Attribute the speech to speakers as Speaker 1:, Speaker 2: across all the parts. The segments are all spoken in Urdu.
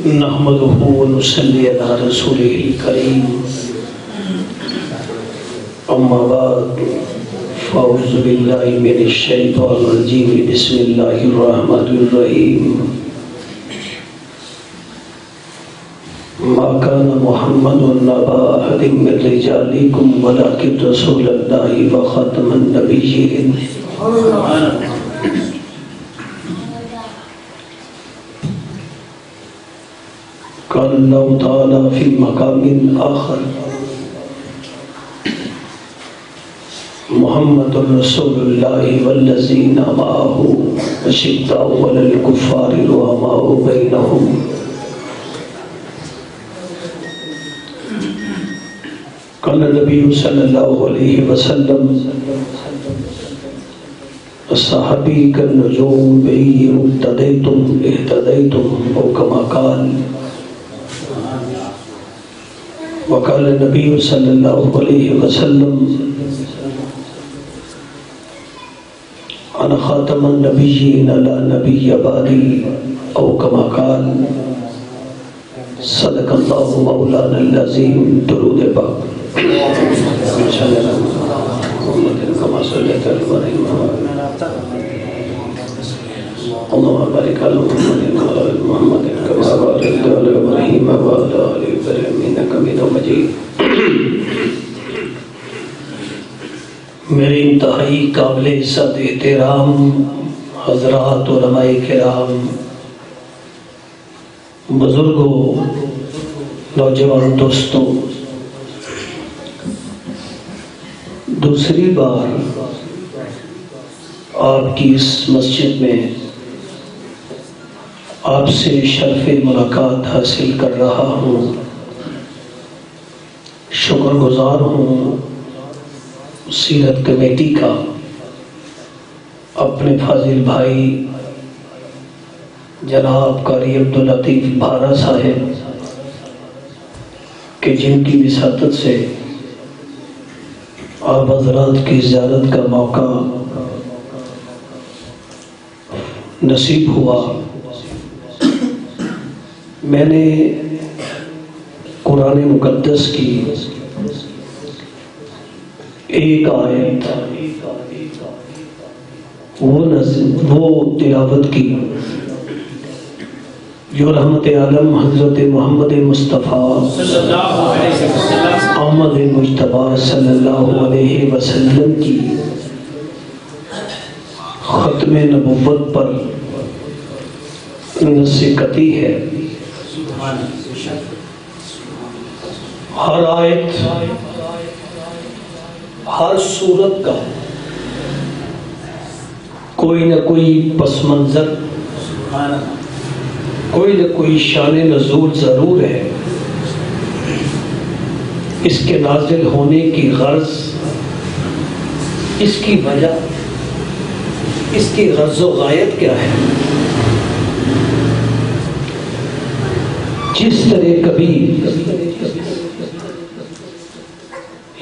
Speaker 1: نحمده ونصلي على رسوله الكريم اما بعد فاعوذ بالله من الشيطان الرجيم بسم الله الرحمن الرحيم ما كان محمد أبا أحد من رجالكم ولكن رسول الله وخاتم النبيين قال الله تعالى في مقام آخر محمد رسول الله والذين معه أشداء على الكفار رحماء بينهم قال النبي صلى الله عليه وسلم الصحابي كالنجوم به اقتديتم اهتديتم أو كما قال وقال النبي صلى الله عليه وسلم أنا خاتم النبيين لا نبي بعدي أو كما قال صدق الله مولانا العظيم درود پاک محمد كما صليت على ابراهيم اللهم بارك على محمد وعلى ال محمد كما باركت على ابراهيم وعلى ال ابراهيم انك حميد مجيد میرے انتہائی قابل عزت احترام حضرات علماء کرام بزرگوں نوجوان دوستوں دوسری بار آپ کی اس مسجد میں آپ سے شرف ملاقات حاصل کر رہا ہوں شکر گزار ہوں سیرت کمیٹی کا اپنے فاضل بھائی جناب قاری عبداللطیف بھارا صاحب کہ جن کی وساطت سے آپ حضرات کی زیارت کا موقع نصیب ہوا میں نے قرآن مقدس کی ایک آیت وہ تلاوت کی جو رحمت عالم حضرت محمد مصطفیٰ احمد مجتبیٰ صلی اللہ علیہ وسلم کی ختم نبوت پر نصیحتی ہے ہر آیت ہر صورت کا کوئی نہ کوئی پس منظر کوئی نہ کوئی شان نزول ضرور ہے اس کے نازل ہونے کی غرض اس کی وجہ اس کی غرض و غایت کیا ہے جس طرح کبھی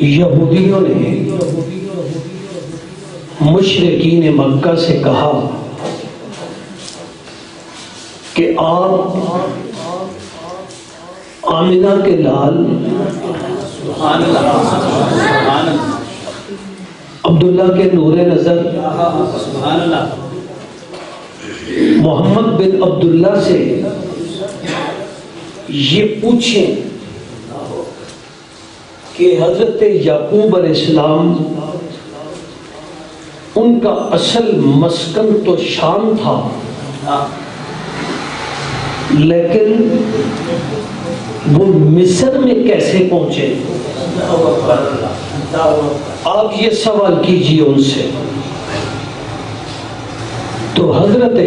Speaker 1: یہودیوں نے مشرکین مکہ سے کہا کہ آپ آمنہ کے لال عبداللہ کے نور نظر محمد بن عبداللہ سے یہ پوچھیں کہ حضرت یعقوب علیہ السلام ان کا اصل مسکن تو شام تھا لیکن وہ مصر میں کیسے پہنچے آپ یہ سوال کیجئے ان سے تو حضرت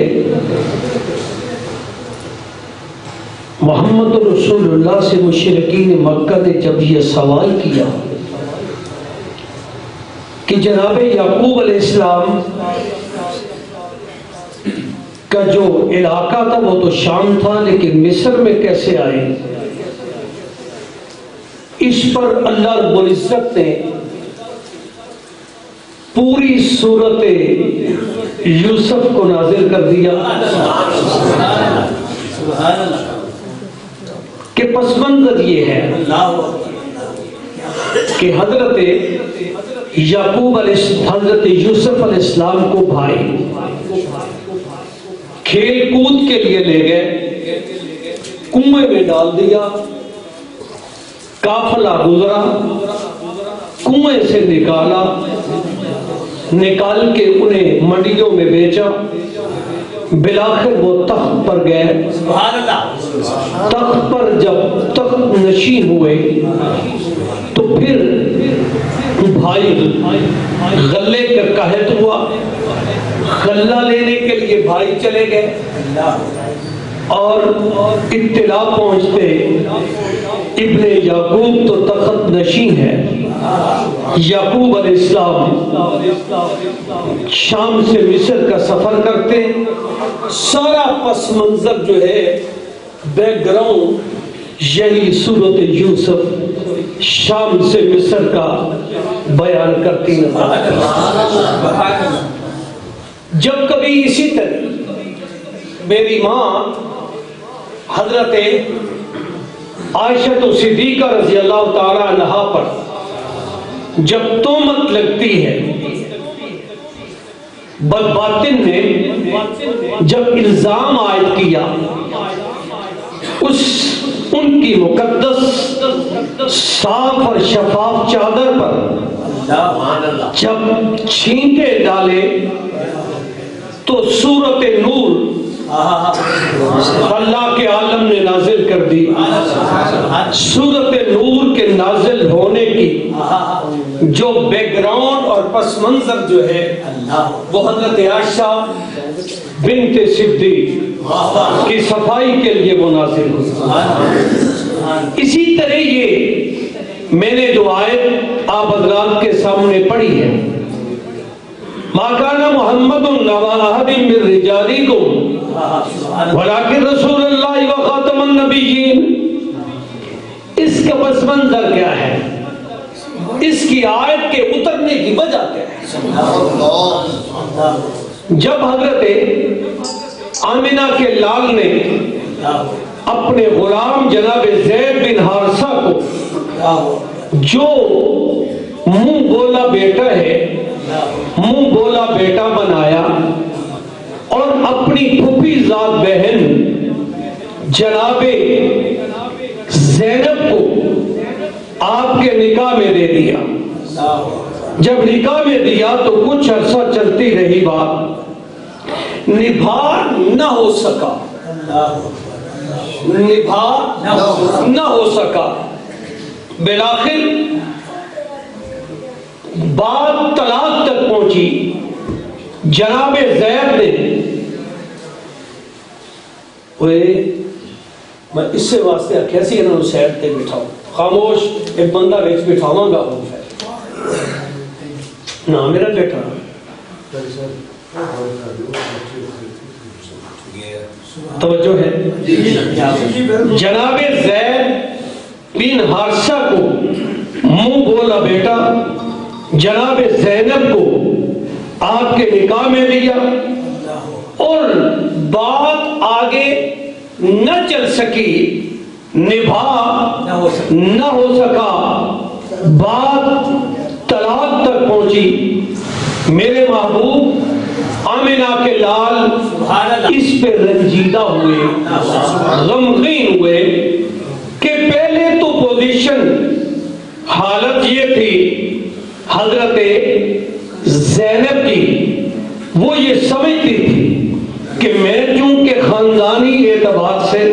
Speaker 1: محمد رسول اللہ سے مشرکین مکہ نے جب یہ سوال کیا کہ جناب یعقوب علیہ السلام کا جو علاقہ تھا وہ تو شام تھا لیکن مصر میں کیسے آئے اس پر اللہ رب العزت نے پوری صورت یوسف کو نازل کر دیا کہ پس منظر یہ ہے کہ حضرت یعقوب حضرت یوسف علیہ السلام کو بھائی کھیل کود کے لیے لے گئے، کنویں میں ڈال دیا، قافلہ گزرا، کنویں سے نکال کے انہیں منڈیوں میں بیچا، بلاخر وہ تخت پر گئے، تخت پر جب تخت نشین ہوئے تو پھر بھائی غلے کا قحط ہوا، غلہ لینے کے لیے بھائی چلے گئے اور اطلاع پہنچتے ابن یعقوب تو تخت نشین ہے، یعقوب علیہ السلام شام سے مصر کا سفر کرتے، سارا پس منظر جو ہے بیک گراؤنڈ یہی سورۃ یوسف شام سے مصر کا بیان کرتی نظر۔ جب کبھی اسی طرح میری ماں حضرت عائشہ صدیقہ رضی اللہ تعالی عنہا پر جب تہمت لگتی ہے، بدباطن نے جب الزام عائد کیا ان کی مقدس صاف اور شفاف چادر پر جب چھینٹے ڈالے تو سورۃ نور اللہ کے عالم نے نازل کر دی۔ سورۃ نور کے نازل ہونے کی جو بیک گراؤنڈ اور پس منظر جو ہے وہ حضرت عائشہ بنت صدیق کی صفائی کے لیے وہ نازل ہوئی۔ اسی طرح یہ میں نے جو آیت آپ حضرات کے سامنے پڑھی ہے، ما کان محمد نبا احد من رجالکم ولکن رسول اللہ و خاتم النبیین، اس کا پس منظر کیا ہے، اس کی آیت کے اترنے کی وجہ کیا ہے؟ جب حضرت آمنہ کے لال نے اپنے غلام جناب زید بن حارثہ کو جو منہ بولا بیٹا ہے، منہ بولا بیٹا بنایا اور اپنی پھوپھی ذات بہن جناب زینب کو آپ کے نکاح میں دے دیا۔ جب نکاح میں دیا تو کچھ عرصہ چلتی رہی بات، نبھا نہ ہو سکا، نبھا نہ ہو سکا، بالآخر بات طلاق تک پہنچی۔ جناب زید نے میں اس سے واسطے کیسی انہوں نے سیٹ تے بٹھاؤ، خاموش ایک بندہ بیچ بٹھاواں گا ہوں نہ میرا بیٹا توجہ ہے۔ جناب زید بن حارثہ کو منہ بولا بیٹا جناب زینب کو آپ کے نکاح میں دیا اور بات آگے نہ چل سکی، نبھا نہ ہو سکا، بات طلاق تک پہنچی۔ میرے محبوب آمنہ کے لال اس پہ رنجیدہ ہوئے، غمگین ہوئے کہ پہلے تو پوزیشن حالت یہ تھی حضرت زینب کی، وہ یہ سمجھتی تھی کہ میں چونکہ خاندانی اعتبار سے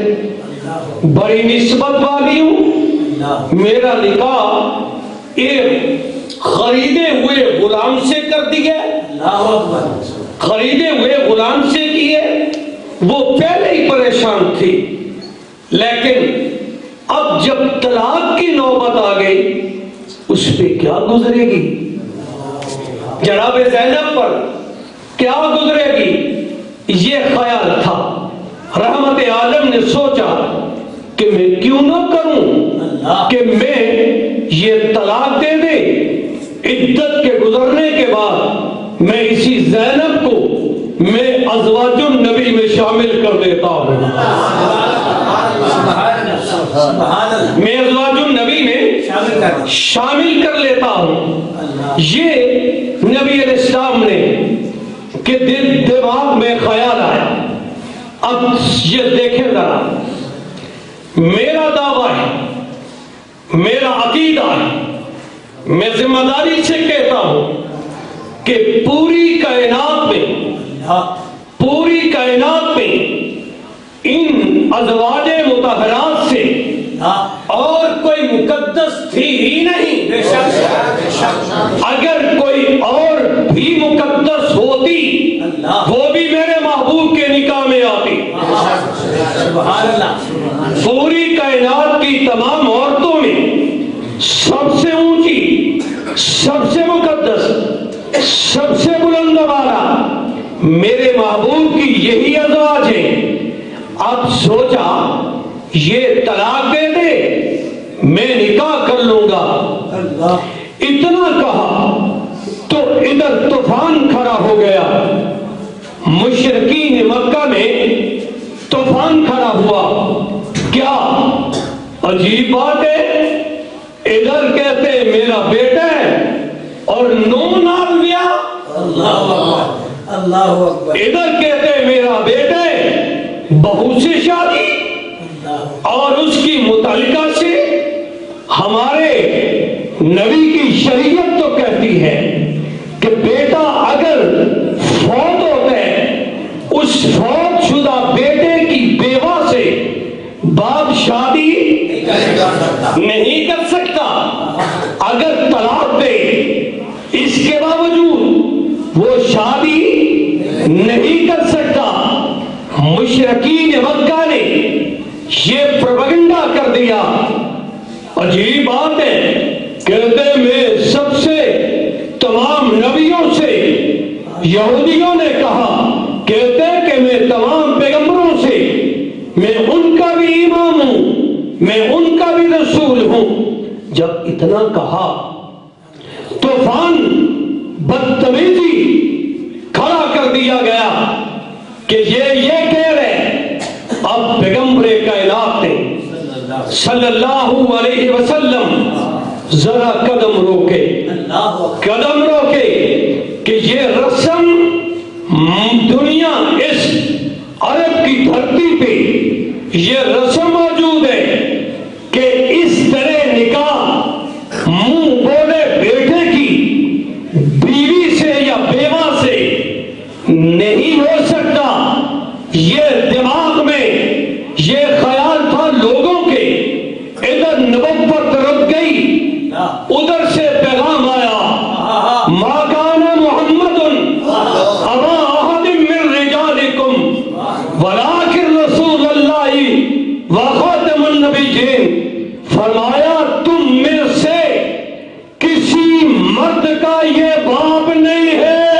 Speaker 1: بڑی نسبت والی ہوں، میرا نکاح ایک خریدے ہوئے غلام سے کر دیا، خریدے ہوئے غلام سے کیے، وہ پہلے ہی پریشان تھی، لیکن اب جب طلاق کی نوبت آ گئی اس پہ کیا گزرے گی، جناب زینب پر کیا گزرے گی، یہ خیال تھا۔ رحمت عالم نے سوچا کہ میں کیوں نہ کروں کہ میں یہ طلاق دے دے، عدت کے گزرنے کے بعد میں اسی زینب کو میں ازواج النبی میں شامل کر دیتا ہوں۔ میں ازواج النبی میں شامل کر لیتا ہوں. یہ نبی علیہ السلام نے کہ دماغ میں خیال آیا. اب یہ دیکھیں ذرا، میرا دعویٰ ہے، میرا عقیدہ ہے، میں ذمہ داری سے کہتا ہوں کہ پوری کائنات میں ان ازواج مطہرات سے اور کوئی مقدس تھی ہی نہیں. اگر کوئی اور بھی مقدس ہوتی وہ بھی میرے محبوب کے نکاح میں آتی. پوری کائنات کی تمام عورتوں میں سب سے اونچی، سب سے مقدس، سب سے بلند والا میرے محبوب کی یہی ازواج ہیں. اب سوچا یہ طلاق دے دے میں نکاح کر لوں گا. اتنا کہا تو ادھر طوفان کھڑا ہو گیا. مشرکین مکہ میں طوفان کھڑا ہوا. کیا عجیب بات ہے، ادھر کہتے میرا بیٹا ہے اور نو نال بیا، ادھر کہتے میرا بیٹا ہے بہو سے شادی، اور اس کی متعلقہ سے ہمارے نبی کی شریعت تو کہتی ہے کہ بیٹا اگر فوت ہوتا ہے اس فوت شدہ بیٹے کی بیوہ سے باپ شادی نہیں کر سکتا. اگر طلاق دے اس کے باوجود وہ شادی نہیں کر سکتا. مشرکین مکہ نے یہ پروپیگنڈا کر دیا. عجیب بات ہے، کہتے میں سب سے تمام نبیوں سے، یہودیوں نے کہا، کہتے کہ میں تمام پیغمبروں سے میں ان کا بھی امام ہوں، میں ان کا بھی رسول ہوں. جب اتنا کہا طوفان بدتمیزی کھڑا کر دیا گیا کہ یہ کہہ رہے اب پیغمبر کائنات نے صلی اللہ علیہ وسلم ذرا قدم روکے کہ یہ رسم دنیا اس عرب کی دھرتی پہ یہ رسم موجود ہے کہ اس طرح نکاح منہ بولے بیٹے کی بیوی سے یا بیوہ سے نہیں ہو سکتا. یہ دماغ میں یہ خیال تھا لوگوں کے. ادھر نبوت رک گئی، ادھر سے پیغام آیا ما کان محمد ابا احد من رجالکم ولکن رسول اللہ وخاتم النبیین. فرمایا تم میں سے کسی مرد کا یہ باپ نہیں ہے،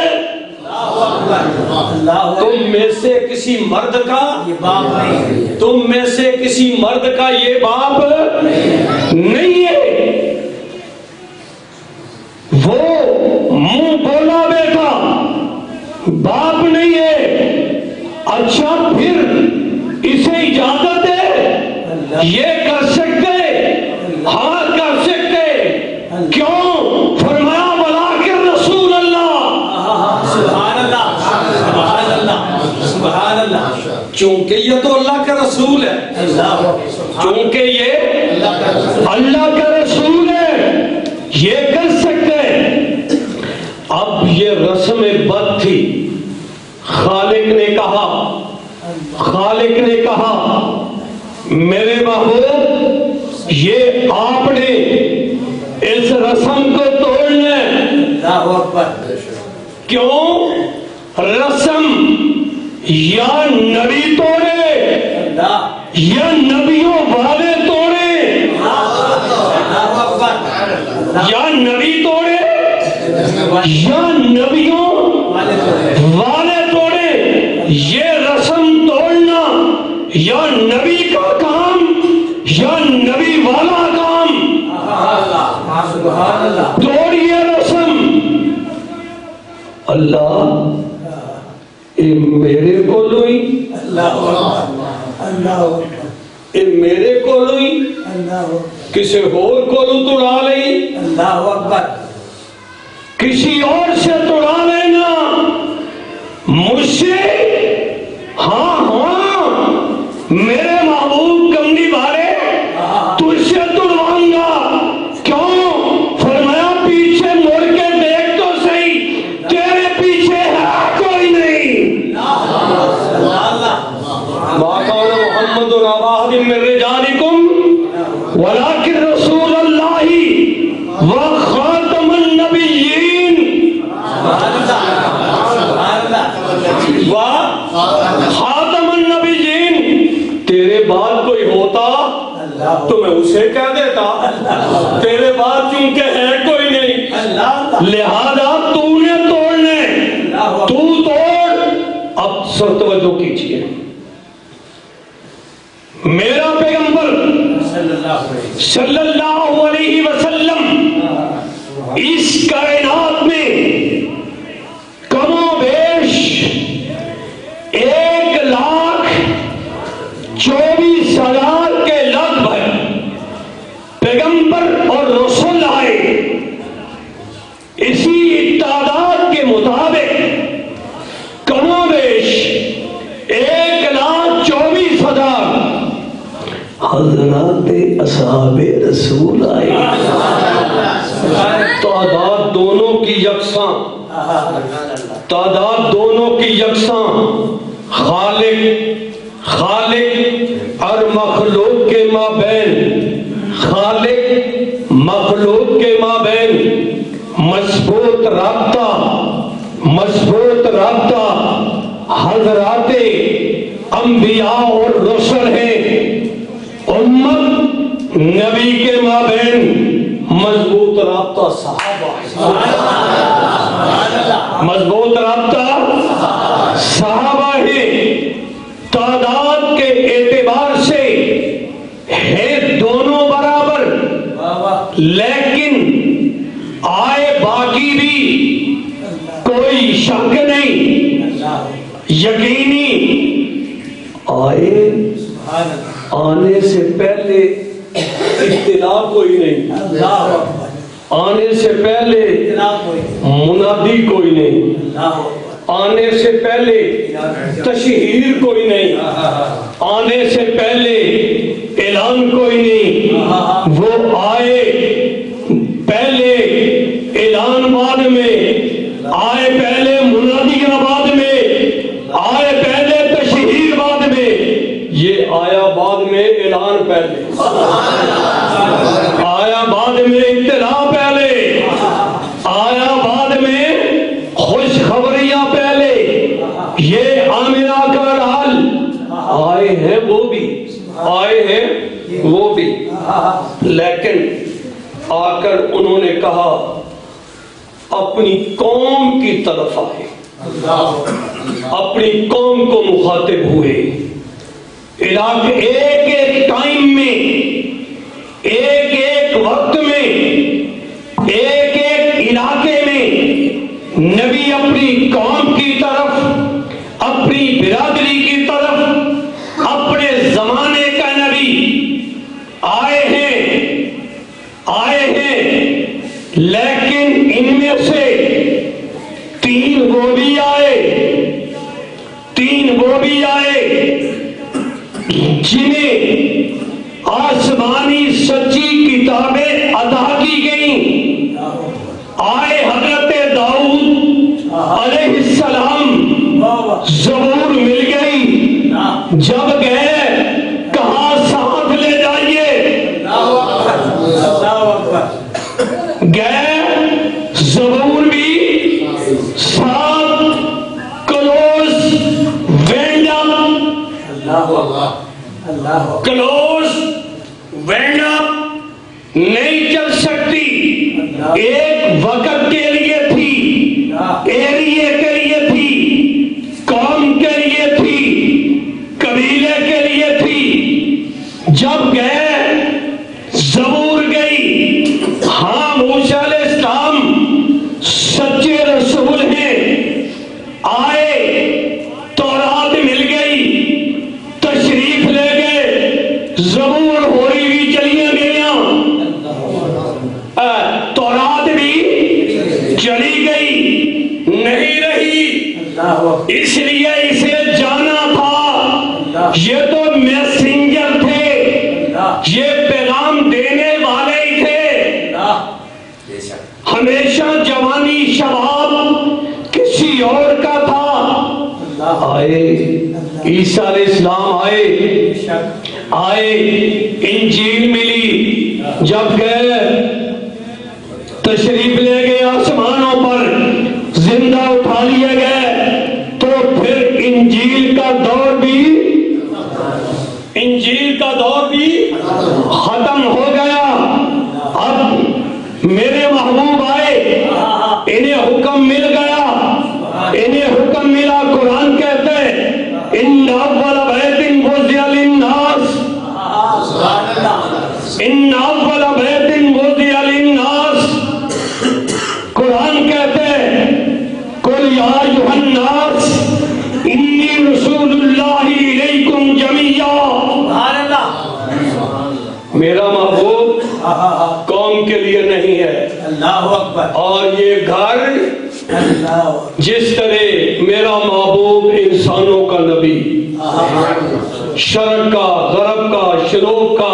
Speaker 1: تم میں سے کسی مرد کا یہ باپ نہیں، تم میں سے کسی مرد کا یہ باپ نہیں ہے. وہ منہ بولا بیٹا باپ نہیں ہے. اچھا پھر اسے اجازت ہے یہ کر سکتے؟ ہاں کر سکتے. کیوں؟ فرمایا ولکن رسول اللہ. سبحان اللہ، سبحان اللہ، سبحان اللہ. چونکہ یہ تو اللہ کا رسول ہے، چونکہ یہ اللہ کا رسول ہے یہ کر سکتے ہیں. اب یہ رسم بد تھی. خالق نے کہا میرے محبوب یہ آپ نے اس رسم کو توڑنا ہے. کیوں؟ رسم یا نبی توڑے یا نبیوں والے توڑے، یا نبی توڑے یا نبیوں والے توڑے. یہ رسم توڑنا یا نبی کا کام یا نبی والا کام. توڑیے رسم. اللہ میرے بولو ہی یہ میرے کولوں ہی کسی اور کولوں توڑا لئی،
Speaker 2: اللہ اکبر،
Speaker 1: کسی اور سے توڑا لینا، مجھ سے ہاں ہاں میرے محبوب کملی والے تجھ سے توڑواؤں گا، کیوں؟ فرمایا پیچھے مڑ کے دیکھ تو صحیح، تیرے پیچھے ہے کوئی نہیں۔ ما کان محمد ابا احد من رجالکم ولکن رسول اللہ وخاتم النبیین وخاتم النبیین۔ تیرے بعد کوئی ہوتا تو میں اسے کہہ دیتا، تیرے بعد چونکہ ہے کوئی نہیں، لہذا تو نے توڑنے، تو توڑ۔ اب سر توجہ کیجئے، میرا پیغمبر صلی اللہ علیہ وسلم اس کائنات میں کم و بیش 1,24,000 کے لگ بھگ پیغمبر اور رسول آئے، اسی تعداد کے مطابق کم و بیش 1,24,000 حضرات اصحاب رسول آئے۔ تعداد دونوں کی یکساں، تعداد دونوں کی یکساں، خالق اور مخلوق کے مابین، خالق مخلوق کے مابین مضبوط رابطہ، مضبوط رابطہ حضرات انبیاء اور رسل ہیں، امت نبی کے مابین مضبوط رابطہ صحابہ، مضبوط رابطہ صحابہ ہے۔ تعداد کے اعتبار سے ہے دونوں برابر، لیکن آئے باقی بھی کوئی شک نہیں، یقینی آئے آنے سے پہلے اختلاف کوئی نہیں، آنے سے پہلے منادی کوئی نہیں، آنے سے پہلے تشہیر کوئی نہیں، آنے سے پہلے اعلان کوئی نہیں، وہ آئے پہلے اعلان بعد میں، آئے پہلے منادیاں بعد میں، آئے پہلے تشہیر بعد میں، یہ آیا بعد میں اعلان پہلے، آیا بعد میں اطلاع پہلے، آیا بعد میں خوشخبریاں پہلے، یہ آمنہ کا لال، آئے ہیں وہ بھی، آئے ہیں وہ بھی، لیکن آ کر انہوں نے کہا اپنی قوم کی طرف آئے، اپنی قوم کو مخاطب ہوئے، علاقے ایک ایک ٹائم میں، ایک ایک وقت میں، ایک ایک علاقے میں نبی اپنی قوم کی طرف، اپنی برادری کی طرف، اپنے زمانے کا نبی آئے ہیں، لیکن ان میں سے تین وہ بھی آئے جنہیں آسمانی سچی کتابیں عطا کی گئیں، آئے حضرت داؤد علیہ السلام، زبور مل گئی، جب گئے کہاں ساتھ لے جائیے، گئے زبور بھی ساتھ، کلوز وینڈ اپ نہیں چل سکتی، ایک وقت کے لیے تھی، ایریے کے لیے تھی، قوم کے لیے تھی، قبیلے کے لیے تھی، جب گئے زبور گئی، ہاں موسیٰ علیہ السلام سچے رسول ہیں، آئے تورات مل گئی، تشریف لے گئے، زبور ہوئی بھی چلی گئیاں، تورات بھی چلی گئی، نہیں رہی، اس لیے اسے جانا تھا۔ یہ تو میسنجر تھے، یہ پیغام دینے والے ہی تھے۔ ہمیشہ جوانی شباب کسی اور کا تھا۔ آئے عیسیٰ علیہ السلام، آئے انجیل ملی، جب گئے تشریف لے گئے آسمانوں پر، زندہ اٹھا لیے گئے، تو پھر انجیل کا دور بھی ختم ہو گیا۔ اب میرے محبوب آئے، انہیں حکم مل گیا، انہیں حکم ملا۔ قرآن کہتے ہیں ان اول بیت وضع للناس، ان اول بیت وضع للناس، قرآن کہتے ہیں قل یا ایھا الناس انی رسول اللہ الیکم جمیعا۔ میرا محبوب قوم کے لیے نہیں ہے، اللہ اکبر۔ اور یہ گھر جس طرح میرا محبوب انسانوں کا نبی، شرق کا، غرب کا، شروق کا،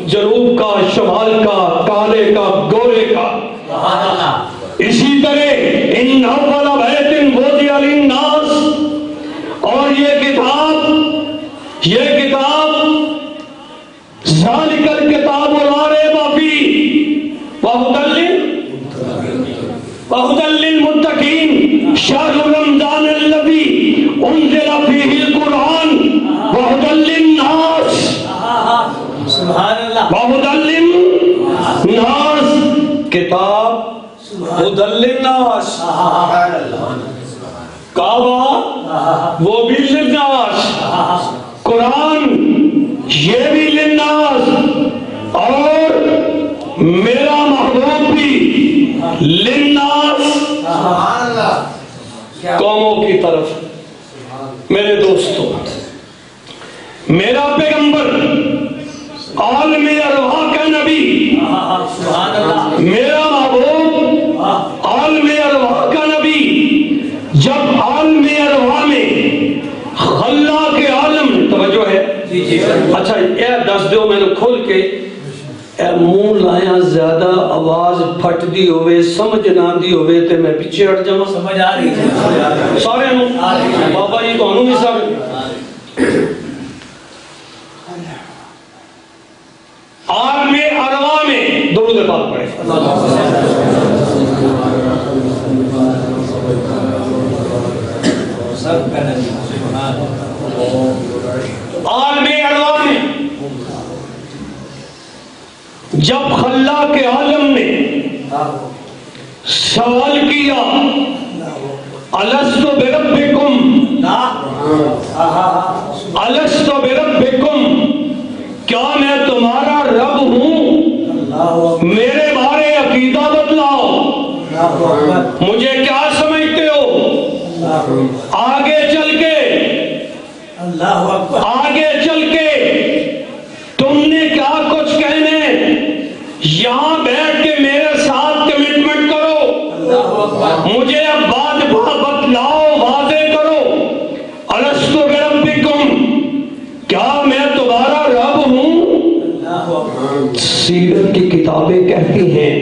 Speaker 1: جنوب کا، شمال کا، کالے کا، گورے کا، اسی طرح ان اول بیت وضع للناس۔ اور یہ کتاب ذالک الکتاب لا ریب فیہ وہدی للمتقین شہر رمضان الذی انزل فیہ القرآن وہدی للناس، وہدی للناس، کتاب ہدی للناس، کعبہ وہ بھی للناس، قرآن یہ بھی للناس، اور میرا محبوب بھی للناس، قوموں کی طرف۔ میرے دوستوں، میرا پیغمبر عالم ارواح کا نبی، میرا محبوب عالم ارواح کا نبی، جب عالم ارواح میں خلا کے عالم، توجہ ہے، اچھا یہ دس دیو میں نے کھول کے، منہ لایا زیادہ آواز پھٹ دی ہوئے، سمجھ نہ دی ہوئے تے میں پیچھے ہٹ جاواں۔ سمجھ آ رہی ہے سارے بابا جی تانوں بھی سب عالم ارواح میں درود پاک پڑھے۔ عالم ارواح میں جب خلا کے عالم نے سوال کیا الست بربکم، الست بربکم، کیا میں تمہارا رب ہوں؟ میرے بارے عقیدہ بتلاؤ، مجھے کیا سمجھتے ہو؟ آگے چل کے تم نے کیا کچھ کہنے، یہاں بیٹھ کے میرے ساتھ کمٹمنٹ کرو، مجھے اب بات بتلاؤ، واضح کرو، الست بربکم، کیا میں تمہارا رب ہوں؟ سیرت کی کتابیں کہتی ہیں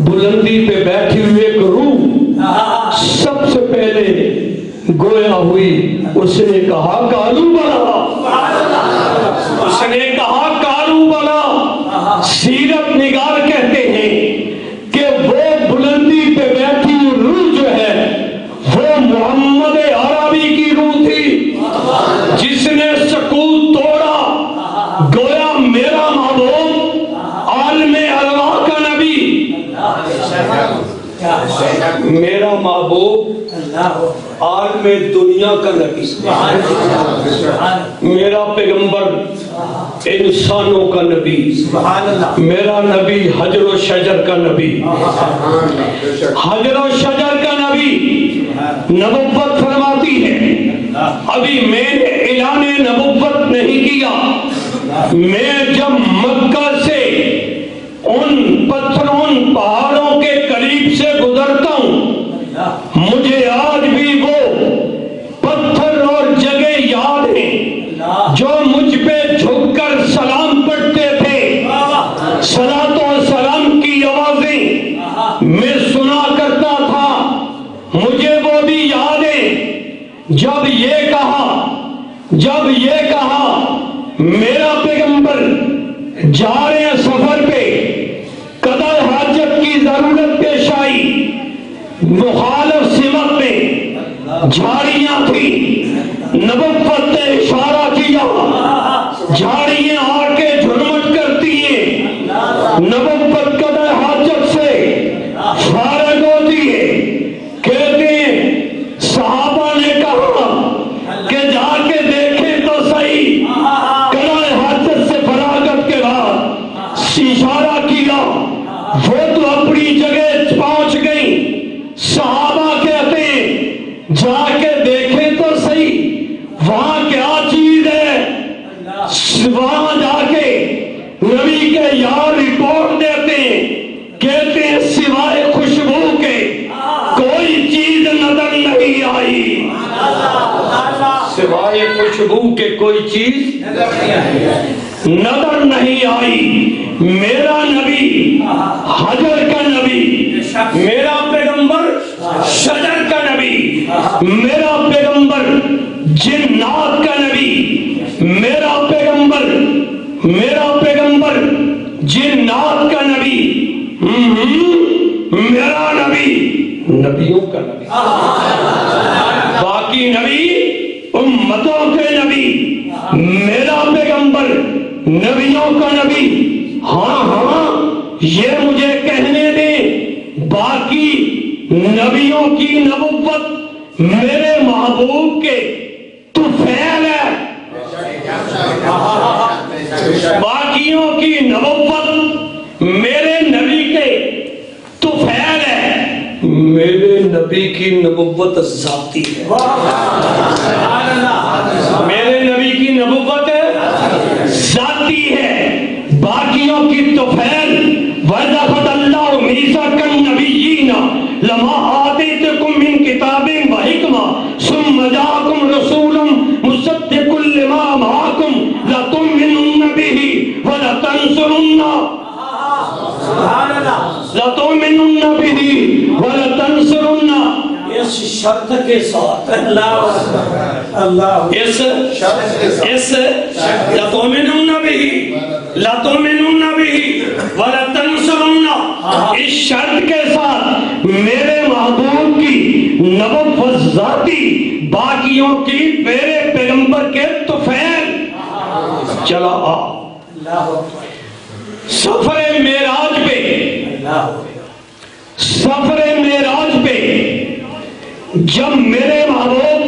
Speaker 1: بلندی پہ بیٹھی ہوئی ایک روح سب سے پہلے گویا ہوئی، اس نے کہا کالو بلا، اس نے کہا کالو بلا۔ سیرت نگار کہتے ہیں کہ وہ بلندی پہ بیٹھی ہوئی روح جو ہے وہ محمد عربی کی روح تھی، جس نے سکوت توڑا۔ گویا میرا محبوب عالم ارواح کا نبی، میرا محبوب عالم دنیا کا نبی، میرا پیغمبر انسانوں کا نبی، میرا نبی حجر و شجر کا نبی، حجر و شجر کا نبی نبوت فرماتی ہے۔ ابھی میں نے اعلان نبوت نہیں کیا، میں جب مکہ سے ان پتھروں ان پہاڑوں کے قریب سے گزرتا ہوں مجھے آج بھی وہ پتھر اور جگہ یاد ہیں جو مجھ پہ جھک کر سلام پڑھتے تھے. صلاۃ و سلام کی آوازیں میں سنا کرتا تھا. مجھے وہ بھی یاد ہے جب یہ کہا میرا پیغمبر جا رہے ہیں سفر پہ, قضاء حاجت کی ضرورت پیش آئی, مخالف سمت میں جھاڑیاں تھی, نبوت نے اشارہ کیا, جھاڑیاں آ کے جھرمٹ کرتی ہیں, نبوت قضاء حاجت سے فارغ ہوتی ہے. کہتے ہیں صحابہ نے کہا کہ جا کے دیکھیں تو صحیح. قضاء حاجت سے فراغت کے بعد اشارہ کیا, وہ تو اپنی جگہ پہنچ گئی. صحابہ کہتے ہیں جا کے دیکھیں تو صحیح وہاں کیا چیز ہے. وہاں جا کے نبی کے یار رپورٹ دیتے ہیں, کہتے ہیں سوائے خوشبو کے کوئی چیز نظر نہیں آئی. سوائے خوشبو کے کوئی چیز نظر نہیں آئی. میرا نبی حجر کا نبی, میرا پیغمبر شجر کا نبی, میرا پیغمبر جنات کا نبی, میرا پیغمبر جنات کا نبی, میرا نبی نبیوں کا نبی, باقی نبی امتوں کے نبی, میرا پیغمبر نبیوں کا نبی. ہاں یہ مجھے کہنے دیں باقی نبیوں کی نبوت میرے محبوب کے طفیل ہے, باقیوں کی نبوت میرے نبی کے طفیل ہے, میرے نبی کی نبوت ذاتی ہے. میرے نبی کی نبوت ذاتی ہے, باقیوں کی طفیل. وَإِذَا اللَّهُ مِيثَاقَ النَّبِيِّينَ لَمَا آتَيْتُكُم مِّن كِتَابٍ وَحِكْمَةٍ ثُمَّ جَاءَكُمْ رَسُولٌ مُصَدِّقٌ لِّمَا مَعَكُمْ لَتُؤْمِنُنَّ بِهِ وَلَتَنصُرُنَّهُ اس شرط کے ساتھ اس لَتُؤْمِنُنَّ بِهِ وَلَتَنصُرُنَّهُ اس شرط کے ساتھ میرے محبوب کی نبوت ذاتی, باقیوں کی میرے پیغمبر کے طفیل. چلا سفر معراج پہ جب میرے محبوب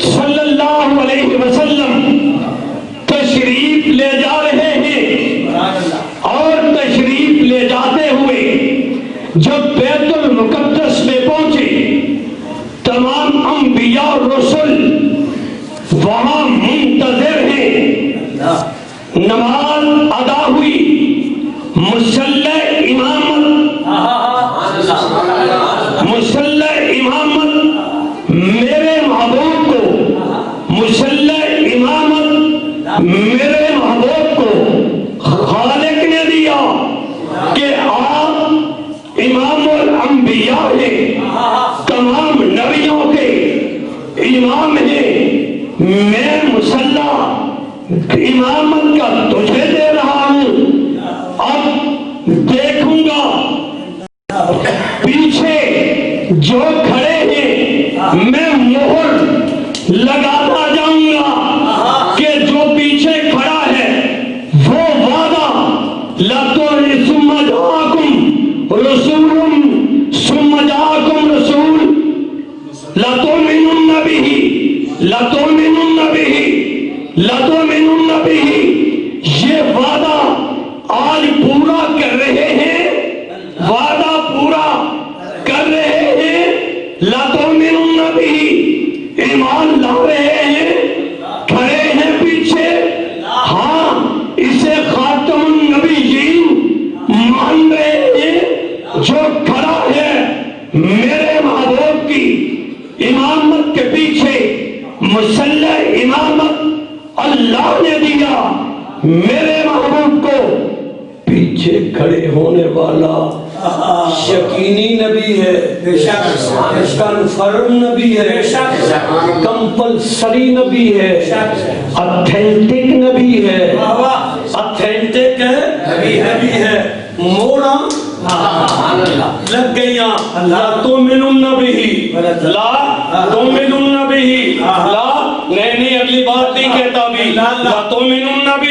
Speaker 1: صلی اللہ علیہ وسلم تشریف لے جا رہے ہیں اور تشریف لے جاتے ہوئے جب بیت المقدس میں پہنچے, تمام انبیاء اور رسل وہاں منتظر ہیں. نماز ادا ہوئی, مصلی امامت میرے محبوب کو, مصلی امامت میرے محبوب کو خالق نے دیا کہ آپ امام الانبیاء ہیں, تمام نبیوں کے امام ہیں. میں مصلی امامت کا تجھے دے رہا ہوں. اب دیکھوں گا پیچھے جو کھڑے ہیں میں مہر لگاتا جاؤں گا کہ جو پیچھے کھڑا ہے وہ وعدہ ثم جاءکم رسول لتؤمنن به. یہ وعدہ آج پورا کر رہے ہیں, وعدہ پورا کر رہے ہیں. لتؤمنن به, ایمان لا رہے ہیں, کھڑے ہیں پیچھے. ہاں اللہ نے دیا میرے محبوب کو پیچھے کھڑے ہونے والا یقینی نبی ہے، کنفرم نبی ہے، کمپلسری نبی ہے، اتھینٹک نبی ہے، اتھینٹک نبی ہے۔ موڑا لگ گئیاں، لا تؤمنن بہ، لا تؤمنن بہ، لا نہیں اگلی بات نہیں کہتا بھی، لا تؤمنن بہ،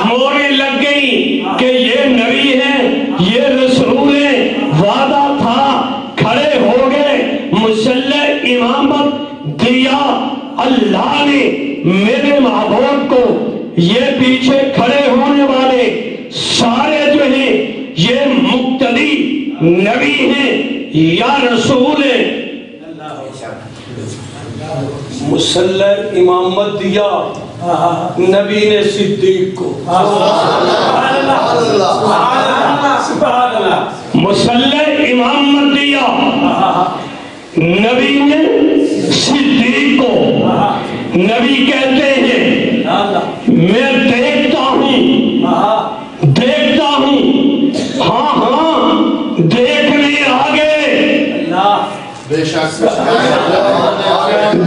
Speaker 1: موڑے لگ گئی کہ یہ نبی ہے، یہ رسول ہے، وعدہ تھا، کھڑے ہو گئے، مسلح امامت دیا اللہ نے میرے محبوب کو۔ یہ پیچھے کھڑے ہونے والے سارے جو ہیں یہ مقتدی نبی ہیں یا رسول ہیں۔ مسلح امامت دیا نبی نے صدیق کو، مسلح امامت دیا نبی نے صدیق کو۔ نبی کہتے ہیں میں دیکھتا ہوں، ہاں ہاں دیکھنے آگے،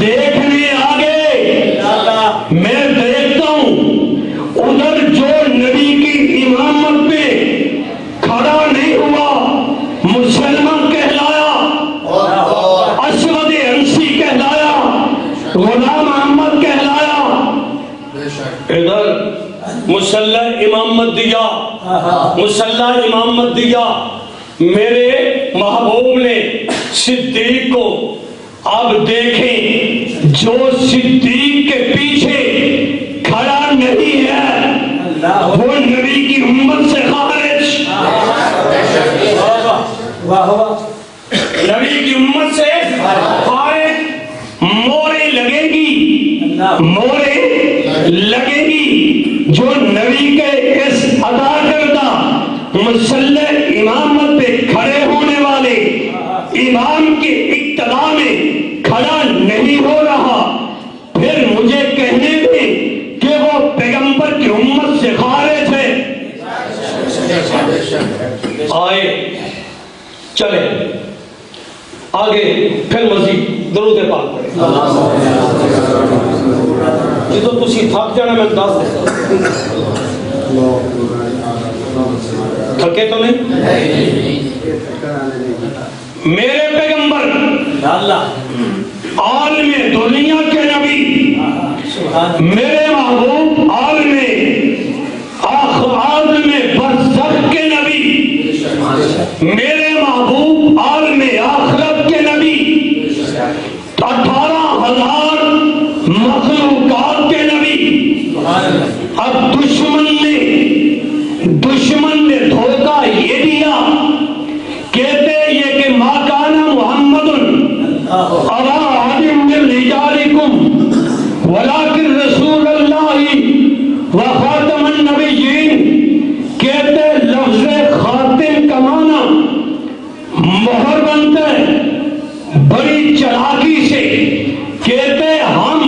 Speaker 1: دیکھنے آگے میں دیکھتا ہوں ادھر جو نبی کی امامت پہ کھڑا نہیں ہوا مسلمان کہلایا، اسود انسی کہلایا، غلام احمد کہلایا۔ ادھر مسلح امامت دیا، مسلح امامت دیا میرے محبوب نے صدیق کو۔ اب دیکھیں جو صدیق کے پیچھے کھڑا نہیں ہے وہ نبی کی امت سے خارج، نبی کی امت سے خارج۔ مورے لگے گی، مورے لگے گی جو نبی کے اس ادا کردہ مسلح امامت پہ کھڑے ہونے والے امام کے اقتدا میں کھڑا نہیں ہو رہا، پھر مجھے کہنے میں کہ وہ پیغمبر کی امت سے خارج ہے۔ آئے چلے آگے پھر مزید درود پاک پڑھیں۔ جدو تسی تھک جانا میں دس دے تھکے تو نہیں؟ میرے پیغمبر عالم دنیا کے نبی، میرے محبوب عالم برزخ کے نبی، میرے محبوب عالم آخرت کے نبی، 18,000 مخلوقات کے نبی۔ اب دشمن نے دھوکہ یہ دیا، کہتے یہ کہ ما کان محمد ابا احد من رجالکم ولکن رسول اللہ وخاتم النبیین۔ کہتے لفظ خاتم کا معنی مہر بنتا ہے بڑی چلاکی سے، کہتے ہم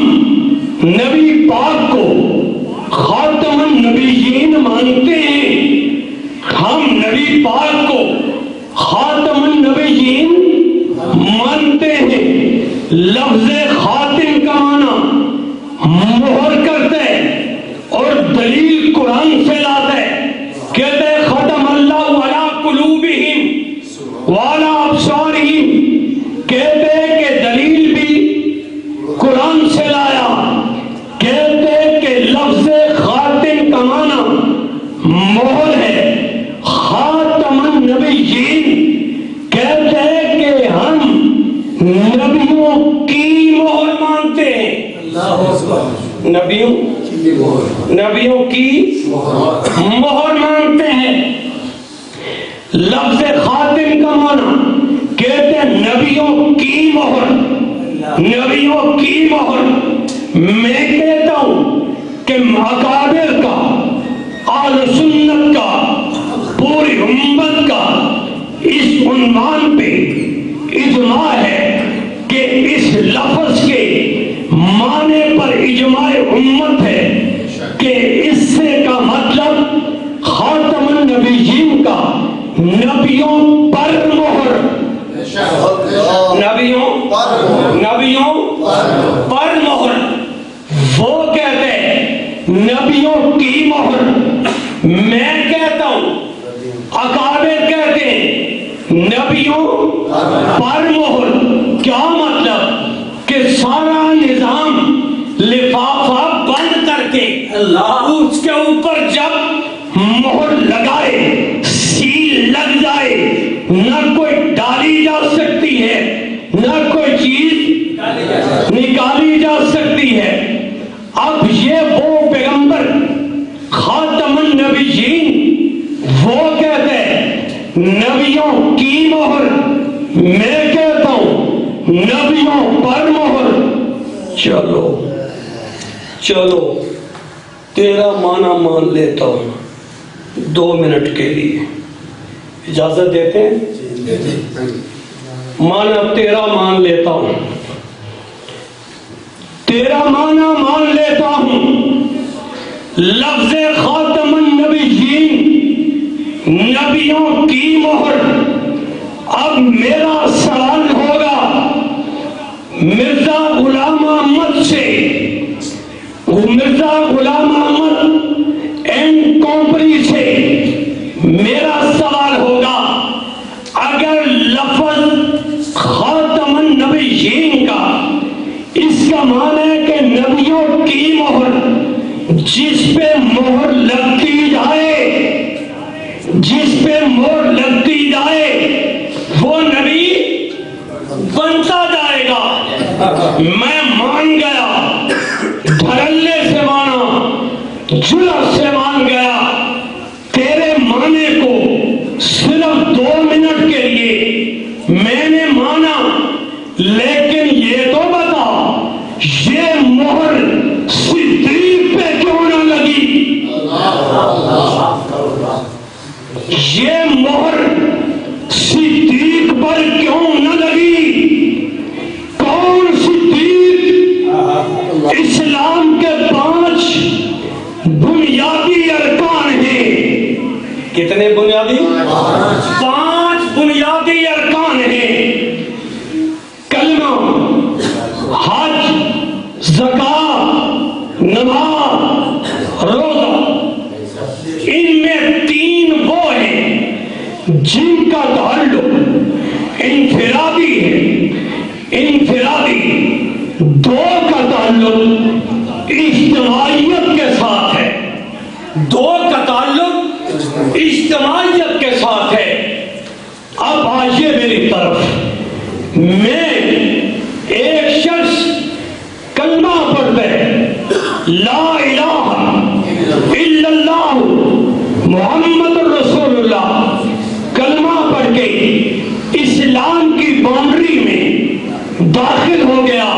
Speaker 1: نبی پاک کو خاتم النبیین مانتے ہیں، ہم نبی پاک کو خاتم النبیین مانتے ہیں۔ لفظ خاتم کا معنی مہر کرتے اور دلیل قرآن سے لاتے، کہتے ختم اللہ علی قلوبہم وعلی ابصارہم، کہتے کہ دلیل بھی قرآن سے لایا، کہتے کہ لفظ خاتم کا معنی مہر ہے۔ خاتم النبیین کہتے کہ ہم نبیوں کی مہر مانتے ہیں، نبیوں کی مہر مانتے ہیں۔ لفظ خاتم کا معنی کہتے ہیں نبیوں کی مہر، نبیوں کی مہر۔ میں کہتا ہوں کہ اکابر کا، اہل سنت کا، پوری امت کا اس عنوان پہ اجماع ہے کہ اس لفظ کے معنی پر اجماع امت ہے کہ اس سے کا مطلب خاتم النبیین کا نبیوں پر مہر، نبیوں پر مہر، وہ کہتے ہیں نبیوں کی مہر، میں کہتا ہوں اکابر کہتے ہیں نبیوں پر مہر۔ کیا مطلب کہ سارا نظام لفافہ بند کر کے اس کے اوپر جب مہر لگائے، سیل لگ جائے، نہ کوئی ڈالی جا سکتی ہے، نہ کوئی چیز نکالی جا سکتی ہے۔ اب یہ وہ پیغمبر خاتم النبیین وہ کہتے ہیں نبیوں کی مہر، میں کہتا ہوں نبیوں پر مہر۔ چلو تیرا معنی مان لیتا ہوں 2 منٹ کے لیے، اجازت دیتے ہیں؟ معنی تیرا مان لیتا ہوں، تیرا معنی مان لیتا ہوں۔ لفظ خاتم النبیین نبیوں کی مہر۔ اب میرا سوال ہوگا مرزا غلام احمد سے، مرزا غلام احمد اینڈ کمپنی سے میرا سوال ہوگا، اگر لفظ خاتم النبیین کا اس کا معنی ہے کہ نبیوں کی مہر، جس پہ مہر لگتی جائے، جس پہ مہر لگتی جائے وہ نبی بنتا جائے گا، میں مان گیا، دھڑلے سے مانا، جرأت سے مان گیا، تیرے معنی کو صرف 2 منٹ کے لیے میں نے مانا، لیکن یہ تو بتا یہ مہر صدیق پہ کیوں نہ لگی؟ یہ مہر صدیق پر کیوں نہ لگی؟ کون صدیق؟ اسلام کے 5 بنیادی ارکان ہیں۔ کتنے بنیادی؟ 5 بنیادی ارکان ہیں، کلمہ، حج، زکوٰۃ، نماز، روزہ۔ ان میں 3 وہ ہیں جن کا تعلق انفرادی ہے، انفرادی۔ 2 کا تعلق اجتماعیت کے ساتھ ہے، 2 کا تعلق اجتماعیت کے ساتھ ہے۔ اب آئیے میری طرف، میں ایک شخص کلمہ پڑھتا ہے لا الہ الا اللہ محمد رسول اللہ، کلمہ پڑھ کے اسلام کی باؤنڈری میں داخل ہو گیا،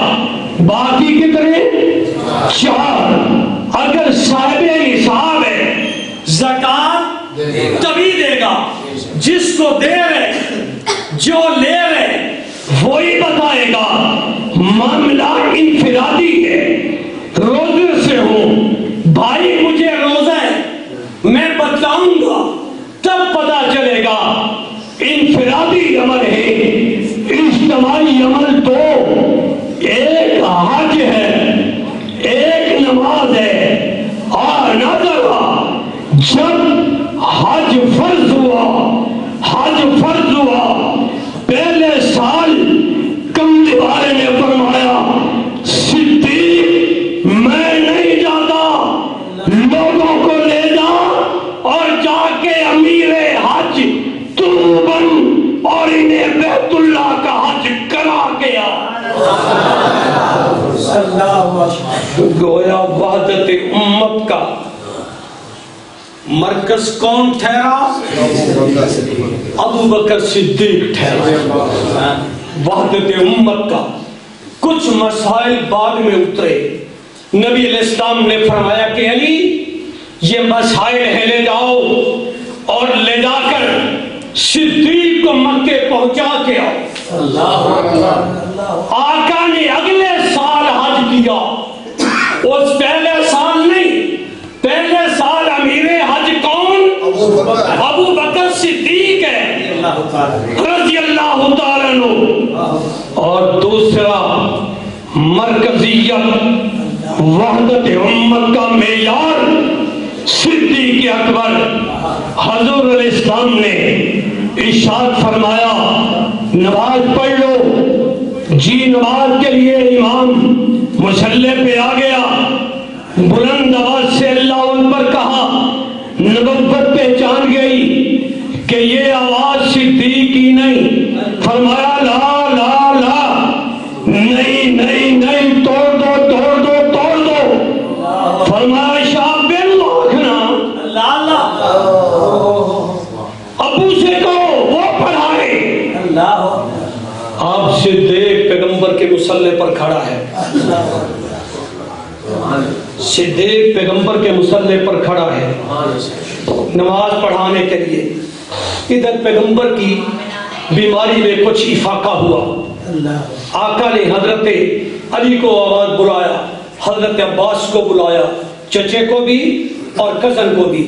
Speaker 1: باقی کتنے؟ 4۔ اگر صاحب نصاب ہے زکوٰۃ تبھی دے گا، جس کو دے رہے، جو لے رہے وہی بتائے گا۔ معاملہ انفرادی ہے، روزے سے ہوں، بھائی مجھے روزہ ہے، میں بتاؤں گا تب پتا چلے گا۔ انفرادی عمل ہے، اجتماعی عمل 2، ایک حج ہے، ایک نماز ہے۔ اور نظر جب حج فرض ہوا، حج فرض ہوا، پہلے سال کملی والے نے فرمایا صدیق میں نہیں جاتا، لوگوں کو لے جا اور جا کے امیر حج تو بن اور انہیں بیت اللہ کا حج کرا کے آ۔ گویا وحدت امت کا مرکز کون ٹھہرا؟ ابو بکر صدیق ٹھہرا۔ وحدت امت کا کچھ مسائل بعد میں اترے، نبی علیہ السلام نے فرمایا کہ علی یہ مسائل ہے لے جاؤ اور لے جا کر صدیق کو مکے پہنچا کے آؤ۔ آقا نے اگلے سال حج کیا، اس پہلے سال نہیں، رضی اللہ تعالیٰ عنہ، اور دوسرا مرکزیت وحدت امت کا معیار صدیق اکبر حضور علیہ السلام نے ارشاد فرمایا نماز پڑھ لو جی، نماز کے لیے امام مصلی پہ آ گیا، بلند آواز سے اللہ اکبر کہا، نبوت پہچان گئی کہ یہ آواز صدیق کی نہیں، فرمایا لا لا لا، نہیں نہیں نہیں، توڑ دو توڑ دو توڑ دو، فرمایا شاہ بن آخنا ابو سے کہو وہ پڑھائے۔ آپ صدیق پیغمبر کے مصلی پر کھڑا ہے، صدیق پیغمبر کے مصلی پر کھڑا ہے نماز پڑھانے کے لیے۔ ادھر پیغمبر کی بیماری میں کچھ افاقہ ہوا، آقا نے حضرت علی کو آواز بلایا، حضرت عباس کو بلایا، چچے کو بھی اور کزن کو بھی،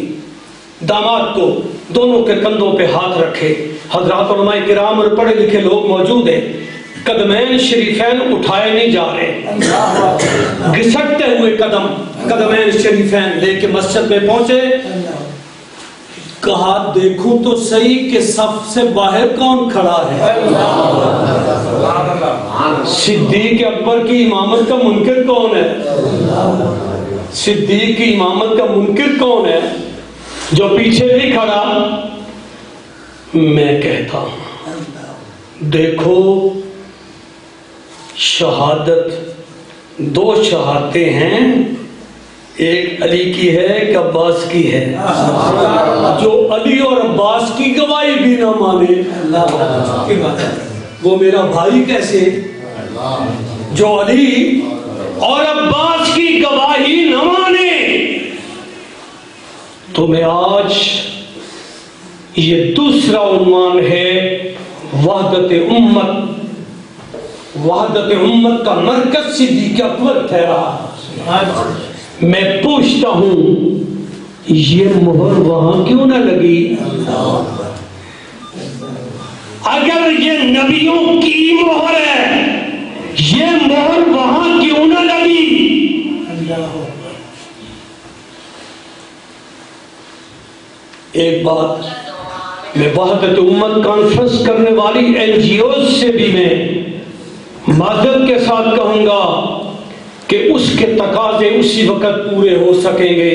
Speaker 1: داماد کو، دونوں کے کندھوں پہ ہاتھ رکھے۔ حضرات علماء کرام اور پڑھے لکھے لوگ موجود ہیں، قدمین شریفین اٹھائے نہیں جا رہے، گھسٹتے ہوئے قدمین شریفین لے کے مسجد میں پہنچے، کہا دیکھوں تو صحیح کہ صف سے باہر کون کھڑا ہے۔ صدیق اکبر کی امامت کا منکر کون ہے؟ صدیق کی امامت کا منکر کون ہے جو پیچھے نہیں کھڑا؟ میں کہتا ہوں دیکھو، شہادت دو شہادتیں ہیں، ایک علی کی ہے ایک عباس کی ہے، جو علی اور عباس کی گواہی بھی نہ مانے وہ میرا بھائی کیسے؟ جو علی اور عباس کی گواہی نہ مانے تو میں آج یہ دوسرا عنوان ہے وحدت امت، وحدت امت کا مرکز صدیق اکبر ٹھہرا۔ میں پوچھتا ہوں یہ مہر وہاں کیوں نہ لگی؟ اگر یہ نبیوں کی مہر ہے، یہ مہر وہاں کیوں نہ لگی؟ ایک بات میں وحدت امت کانفرنس کرنے والی این جی اوز سے بھی میں معذرت کے ساتھ کہوں گا کہ اس کے تقاضے اسی وقت پورے ہو سکیں گے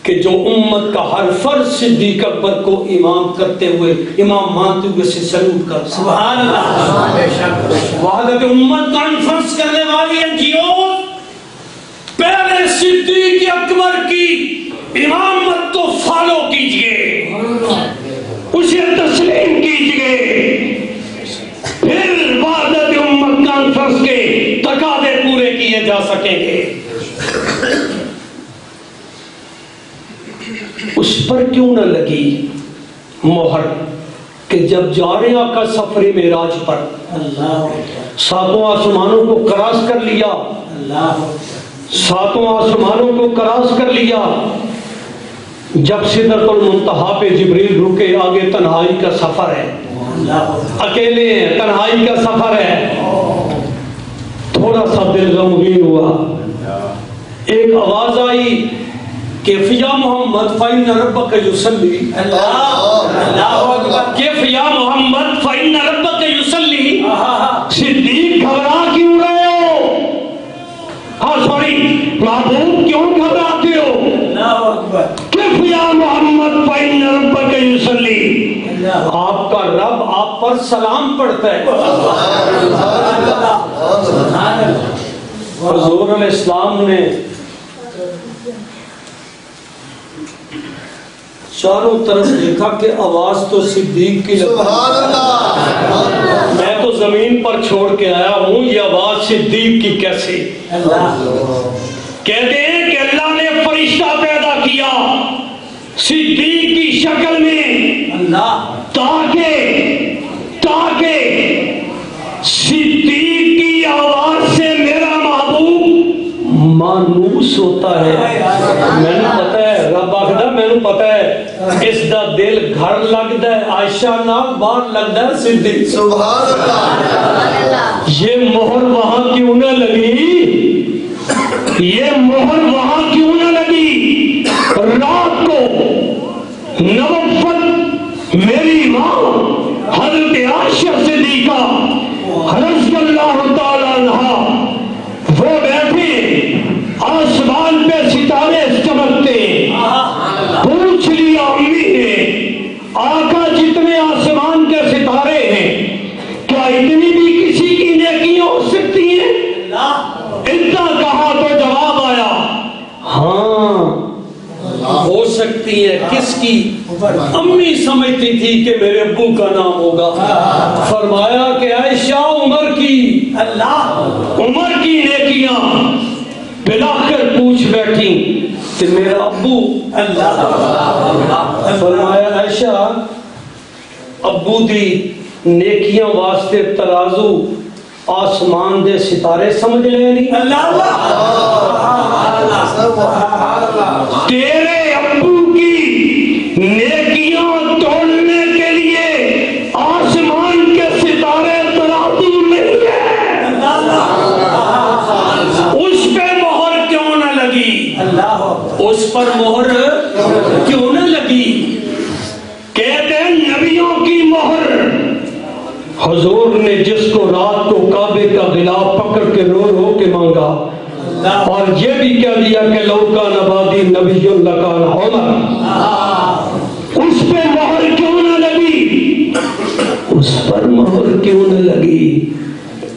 Speaker 1: کہ جو امت کا ہر فرد صدیق اکبر کو امام کرتے ہوئے، امام مانتے ہوئے سے سلوٹ کر۔ سبحان اللہ۔ وحدت امت کانفرنس کرنے والی این جی اوز پہلے صدیق اکبر کی امامت کو فالو کیجئے، اسے تسلیم کیجئے، پھر وحدت امت کانفرنس کے تقاضے پورے کیے جا سکیں گے۔ اس پر کیوں نہ لگی مہر کہ جب جا رہے آقا سفر معراج پر ساتوں آسمانوں کو کراس کر لیا، ساتوں آسمانوں کو کراس کر لیا، جب سدرۃ المنتہا پہ جبریل رکے، آگے تنہائی کا سفر ہے، اکیلے ہیں، تنہائی کا سفر ہے، تھوڑا سا دل غمگین ہوا، ایک آواز آئی کیف یا محمد فإن ربک یصلی، کیف یا محمد فإن ربک یصلی، صدیق گھبرا کیوں رہے ہو؟ ہاں سوری، محبوب کیوں گھبراتے ہو؟ کیف یا محمد فإن ربک یصلی، آپ کا رب آپ پر سلام پڑھتا ہے۔ حضور علیہ السلام نے چاروں طرف دیکھا کہ آواز تو صدیق کی لگتی ہے، میں تو زمین پر چھوڑ کے آیا ہوں، یہ آواز صدیق کی کیسے؟ کہتے ہیں کہ اللہ نے فرشتہ پیدا کیا صدیق کی شکل میں تاکہ صدیق کی آواز سے میرا محبوب مانوس ہوتا ہے۔ میں نے پتا ہے، رب آخدا میں نے پتا ہے اس دا دل گھر لگتا ہے عائشہ نال، باہر لگتا ہے صدیق۔
Speaker 2: سبحان اللہ۔
Speaker 1: یہ مہر وہاں کیوں نہ لگی؟ یہ مہر وہاں کیوں نہ لگی؟ رات کو نبوت میری ماں حضرت عائشہ صدیقہ رضی اللہ تعالی عنہا وہ بیٹھے، آسمان پہ ستارے چمکتے، پوچھ لیا امی نے، آقا جتنے آسمان کے ستارے ہیں کیا اتنی بھی کسی کی نیکیاں ہو سکتی ہیں؟ اتنا کہا تو جواب آیا ہاں ہو سکتی ہے۔ کس کی؟ امی سمجھتی تھی کہ میرے ابو کا نام ہوگا، فرمایا کہ عائشہ عمر کی، عمر کی نیکیاں بلا کر پوچھ بیٹھی کہ میرا ابو، فرمایا عائشہ ابو دی نیکیاں واسطے ترازو آسمان دے ستارے سمجھ لے نہیں۔ تیرے ابو کی نیکیاں تولنے کے لیے آسمان کے ستارے ترازو نہیں ہے۔ اس پہ مہر کیوں نہ لگی؟ اس پر مہر کیوں نہ لگی؟ کہتے ہیں نبیوں کی مہر، حضور نے جس کو رات کو کعبے کا غلاف پکڑ کے رو رو کے مانگا اور یہ بھی کہہ دیا کہ لو کان بعدی نبی لکان عمر، اس پہ مہر کیوں نہ لگی؟ اس پر مہر کیوں نہ لگی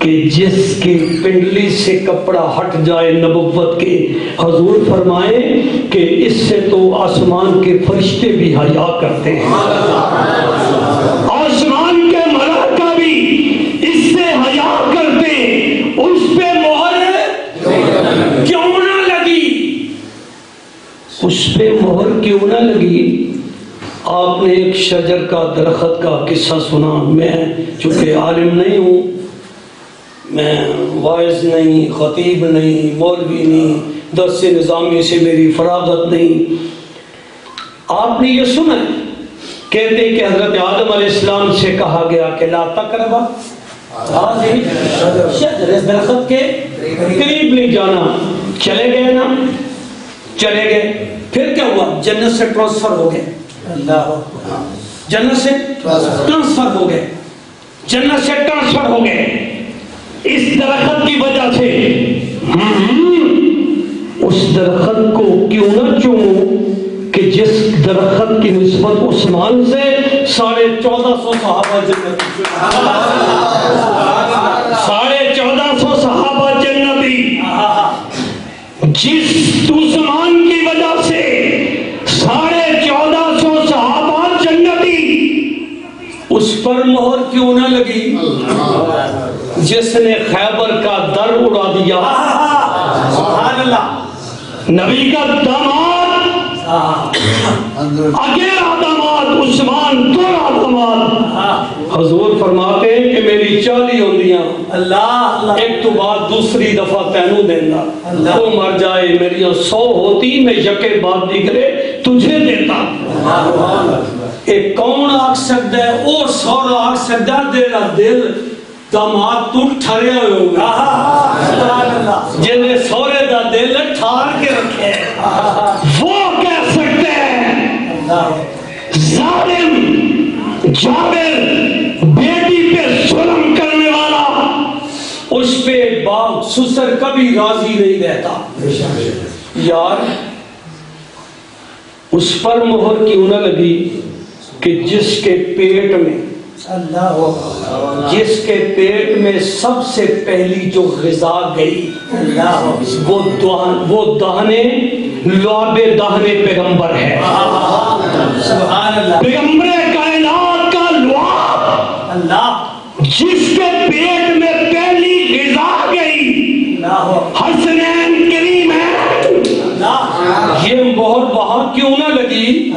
Speaker 1: کہ جس کی پنڈلی سے کپڑا ہٹ جائے نبوت کے، حضور فرمائے کہ اس سے تو آسمان کے فرشتے بھی حیا کرتے ہیں، آسمان کے ملائکہ بھی اس سے حیا کرتے ہیں۔ اس پہ مہر کیوں نہ لگی؟ اس پہ مہر کیوں نہ لگی؟ آپ نے ایک شجر کا درخت کا قصہ سنا، میں چونکہ عالم نہیں ہوں، میں واعظ نہیں، خطیب نہیں، مولوی نہیں، درس نظامی سے میری فراغت نہیں، آپ نے یہ سنا ہے کہتے ہیں کہ حضرت آدم علیہ السلام سے کہا گیا کہ لا تقربا شجر، اس درخت کے قریب نہیں جانا، چلے گئے نا، چلے گئے، پھر کیا ہوا؟ جنت سے ٹرانسفر ہو گئے، جنت سے ٹرانسفر ہو گئے، جنت سے ٹرانسفر ہو گئے اس درخت کی وجہ سے۔ اس درخت کو کیوں نہ چومو کہ جس درخت کی نسبت عثمان سے 1450 صحابہ جنتی، 1450 صحابہ جنتی، جس عثمان کی وجہ سے 1450 صحابہ جنتی، اس پر مہر کیوں نہ لگی؟ جس نے خیبر کا در اڑا دیا، نبی کا داماد، اکیلا داماد عثمان، دوڑا داماد، حضور فرماتے ہیں کہ میری 40 ہوندیاں ایک تو بات دوسری دفعہ تینوں دینا، وہ مر جائے میری 100 ہوتی، میں یکے بعد دیگرے تجھے دیتا۔ ایک کون آگ سکتا ہے؟ او سورا آگ سکتا ہے، تیرا دل داماد تو ٹھرے ہوئے ہوگا، جنہیں سورے دا دل ٹھار کے رکھے، وہ کہہ سکتے ہیں ظالم جابر بیٹی پہ ظلم کرنے والا، اس پہ باپ سسر کبھی راضی نہیں رہتا۔ یار اس پر مہر کیوں نہ لگی کہ جس کے پیٹ میں، جس کے پیٹ میں سب سے پہلی جو غذا گئی وہ دہنے لعاب دہنے پیغمبر ہے، پیغمبر کائنات کا لعاب، جس کے پیٹ میں پہلی غذا گئی، حسنین کریمین، یہ مہر وہاں کیوں نہ لگی؟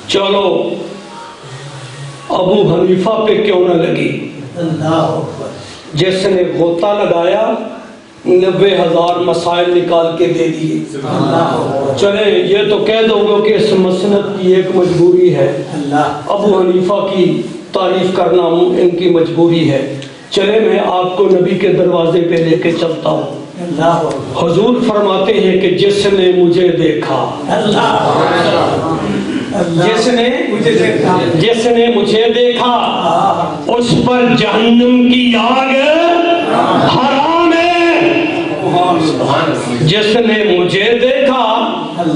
Speaker 1: چلو ابو حنیفہ پہ کیوں نہ لگی؟ جس نے غوطہ لگایا 90,000 مسائل نکال کے دے دیے. چلیں یہ تو کہہ دو گے کہ اس مسند کی ایک مجبوری ہے, ابو حنیفہ کی تعریف کرنا ان کی مجبوری ہے. چلے میں آپ کو نبی کے دروازے پہ لے کے چلتا ہوں. حضور فرماتے ہیں کہ جس نے مجھے دیکھا, جس نے مجھے دیکھا اس پر جہنم کی آگ حرام ہے. جس نے مجھے دیکھا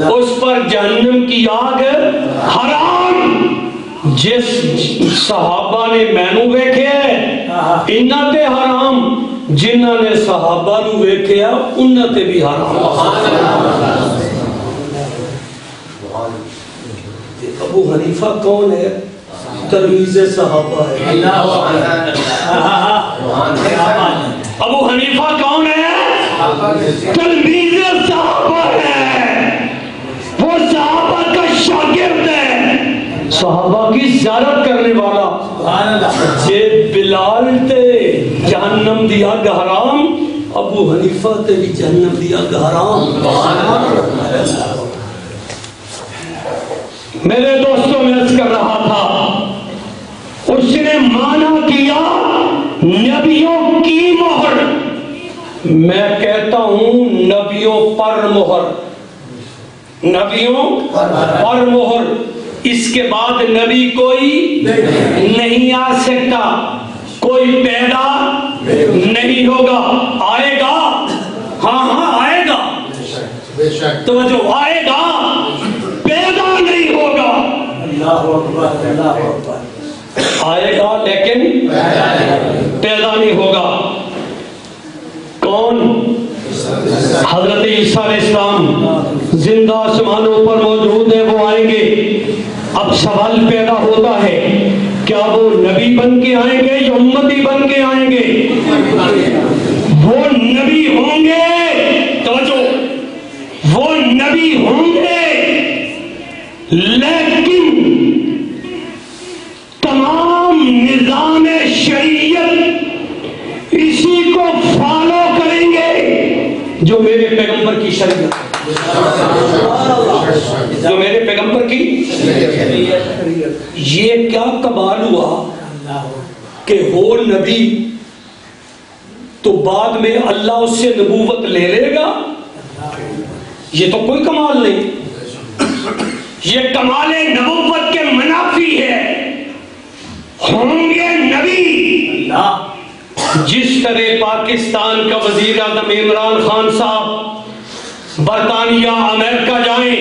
Speaker 1: اس پر جہنم کی آگ حرام. جس صحابہ نے مینو ویکھیا انہاں تے حرام, جنہاں نے صحابہ نو ویکھیا انہاں تے بھی حرام. ابو حنیفہ کون ہے؟ ترمیز صحابہ ہے. ابو حنیفہ کون ہے؟ تلمیذ صحابہ ہے. وہ صحابہ کا شاگرد ہے, صحابہ کی زیارت کرنے والا. جے بلال تے جہنم دی اگ حرام, ابو حنیفہ تے بھی جہنم دی اگ حرام. میرے دوستوں میں عرض کر رہا تھا, اس نے مانا کیا نبیوں کی مہر. میں کہتا ہوں نبیوں پر مہر, نبیوں پر مہر. اس کے بعد نبی کوئی نہیں آ سکتا, کوئی پیدا نہیں ہوگا. آئے گا, ہاں آئے گا, توجہ, آئے گا, پیدا نہیں ہوگا. آئے گا لیکن پیدا نہیں ہوگا. کون؟ حضرت عیسیٰ علیہ السلام زندہ آسمانوں پر موجود ہے, وہ آئیں گے. اب سوال پیدا ہوتا ہے, کیا وہ نبی بن کے آئیں گے یا امتی بن کے آئیں گے؟ وہ نبی ہوں گے, توجہ, وہ نبی ہوں گے, لیکن تمام نظام شریعت اسی کو فالو کریں گے جو میرے پیغمبر کی شریعت, جو میرے پیغمبر کی. یہ کیا کمال ہوا کہ ہو نبی تو بعد میں اللہ اس سے نبوت لے لے گا. یہ تو کوئی کمال نہیں, یہ کمال نبوت کے منافی ہے. ہوں گے نبی. جس طرح پاکستان کا وزیر اعظم عمران خان صاحب برطانیہ امریکہ جائیں,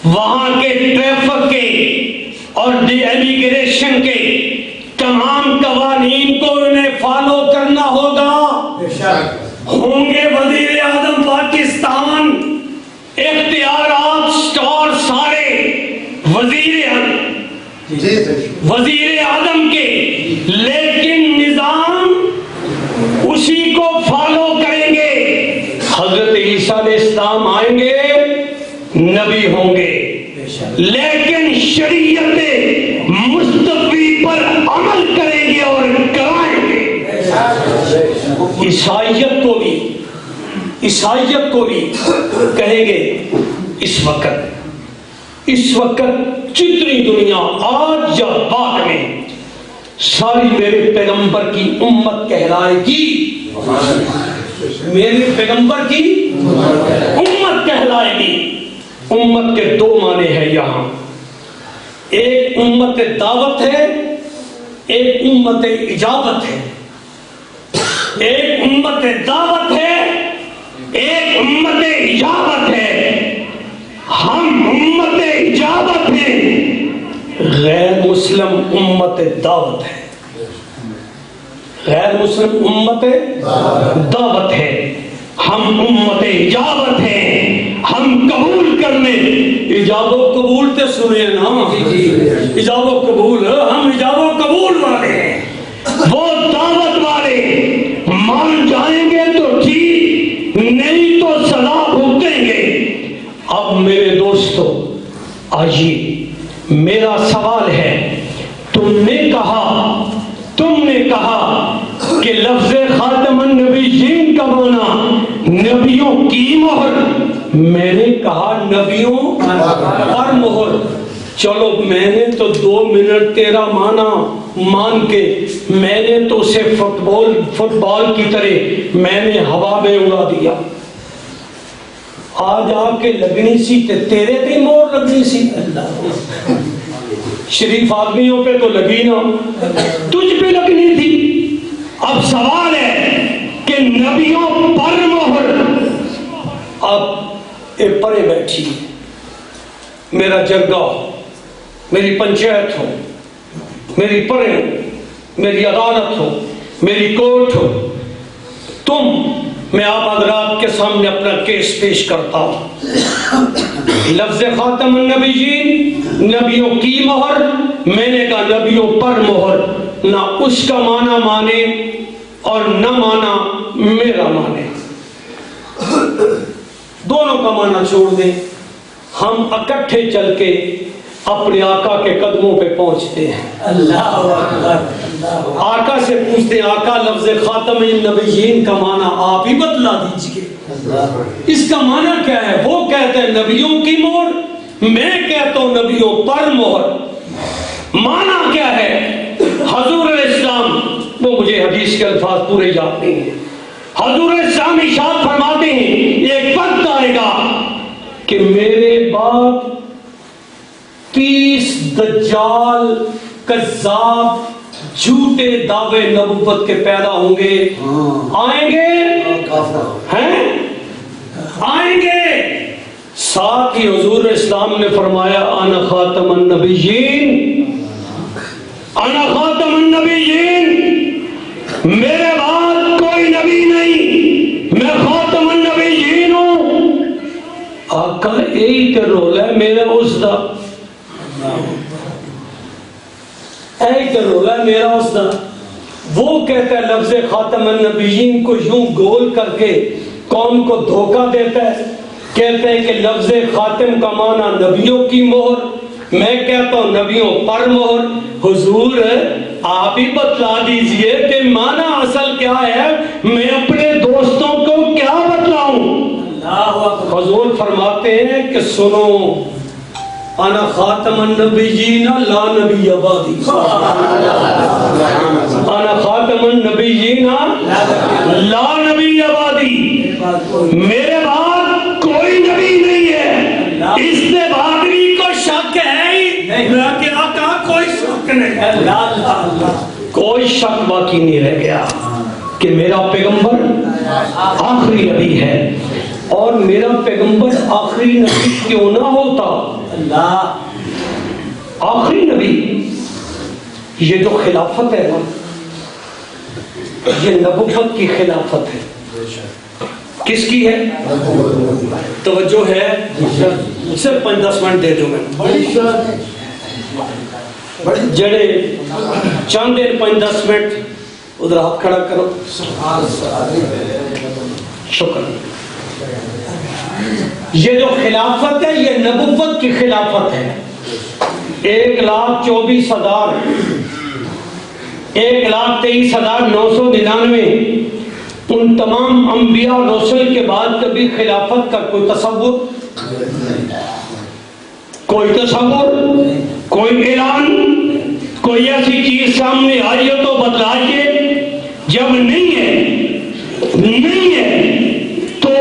Speaker 1: وہاں کے ٹریفک کے اور امیگریشن کے تمام قوانین کو انہیں فالو کرنا ہوگا. ہوں گے وزیر اعظم پاکستان, اختیارات اور سارے وزیر اعظم کے, لیکن نظام اسی کو فالو کریں گے. حضرت عیسیٰ علیہ السلام آئیں گے, نبی ہوں گے, لیکن شریعت مصطفی پر عمل کریں گے اور کرائیں گے. عیسائیت کو بھی کہیں گے. اس وقت جتنی دنیا آج یا بعد میں ساری میرے پیغمبر کی امت کہلائے گی. میرے پیغمبر کی امت کہلائے گی. امت کے دو معنی ہیں یہاں, ایک امت دعوت ہے, ایک امت اجابت ہے. ایک امت دعوت ہے, ایک امت اجابت ہے. ہم امت اجابت ہیں, غیر مسلم امت دعوت ہے. غیر مسلم امت دعوت ہے, ہم امت اجابت ہیں. ہم قبول کرنے, ایجاب و قبول تے سنے نا, ایجاب و قبول, ہم ایجاب و قبول والے ہیں. وہ دعوت والے مان جائیں گے تو ٹھیک, نہیں تو سزا بھگتیں گے. اب میرے دوستو آئیے, میرا سوال ہے, تم نے کہا کہ لفظ خاتم النبیین کا معنی نبیوں کی مہر، میں نے کہا نبیوں پر مہر۔ چلو میں نے تو 2 منٹ تیرا مانا مان کے میں نے تو اسے فٹ بال کی طرح میں نے ہوا میں اڑا دیا۔ آج آ کے لگنی سی تیرے پہ مہر لگنی سی، اللہ شریف آدمیوں پہ تو لگی نا، تجھ پہ لگنی تھی۔ اب سوال ہے کہ نبیوں پر مہر، اب اے پرے بیٹھی میرا جرگہ ہو، میری پنچایت ہو، میری پرے ہو، میری عدالت ہو، میری کورٹ ہو، میں آپ حضرات کے سامنے اپنا کیس پیش کرتا ہوں۔ لفظ خاتم النبیین نبیوں کی مہر، میں نے کہا نبیوں پر مہر، نہ اس کا معنی مانے اور نہ مانا میرا مانے، دونوں کا معنی چھوڑ دیں، ہم اکٹھے چل کے اپنے آقا کے قدموں پہ پہنچتے ہیں۔ اللہ اکبر، آقا سے پوچھتے ہیں آقا لفظ خاتم النبیین کا معنی آپ ہی بتلا دیجئے، اس کا معنی کیا ہے؟ وہ کہتے ہیں نبیوں کی مہر، میں کہتا ہوں نبیوں پر مہر۔ معنی کیا ہے؟ حضور علیہ السلام، وہ مجھے حدیث کے الفاظ پورے یاد نہیں ہیں، حضور علیہ السلام ارشاد فرماتے ہیں ایک وقت آئے گا کہ میرے بعد 30 دجال کذاب جھوٹے دعوے نبوت کے پیدا ہوں گے، آئیں گے ہیں آئیں گے۔ ساتھ ہی حضور اسلام نے فرمایا انا خاتم النبیین، انا خاتم النبیین، میرے بعد کوئی نبی نہیں، میں خاتم النبیین ہوں۔ آقا یہی تے رول ہے میرا اس دا، میرا اس دا۔ وہ کہتا ہے لفظ خاتم النبیین کو یوں گول کر کے قوم کو دھوکہ دیتا ہے، کہتے ہیں کہ لفظ خاتم کا معنی نبیوں کی مہر، میں کہتا ہوں نبیوں پر مہر۔ حضور آپ ہی بتلا دیجئے کہ معنی اصل کیا ہے، میں اپنے دوستوں کو کیا بتلاؤں؟ حضور فرماتے ہیں کہ سنو انا خاتم النبیین لا نبی بعدی، انا خاتم النبیین لا نبی بعدی، میرے بعد کوئی نبی نہیں ہے۔ اس نے بہادری کو شک ہے ہی نہیں کہ آقا کوئی شک نہیں، کوئی شک باقی نہیں رہ گیا کہ میرا پیغمبر آخری نبی ہے، اور میرا پیغمبر آخری نبی کیوں نہ ہوتا؟ اللہ آخری نبی، یہ جو خلافت ہے نا، یہ نبوت کی خلافت ہے۔ کس کی ہے؟ توجہ ہے؟ صرف 5-10 منٹ دے دو میں جڑے چند 5-10 منٹ ادھر ہاتھ کھڑا کرو، شکر۔ یہ جو خلافت ہے یہ نبوت کی خلافت ہے۔ 1,24,000 1,23,999 ان تمام انبیاء اور رسول کے بعد کبھی خلافت کا کوئی تصور، کوئی اعلان، کوئی ایسی چیز سامنے آئی ہو تو بتلائیے۔ جب نہیں ہے تو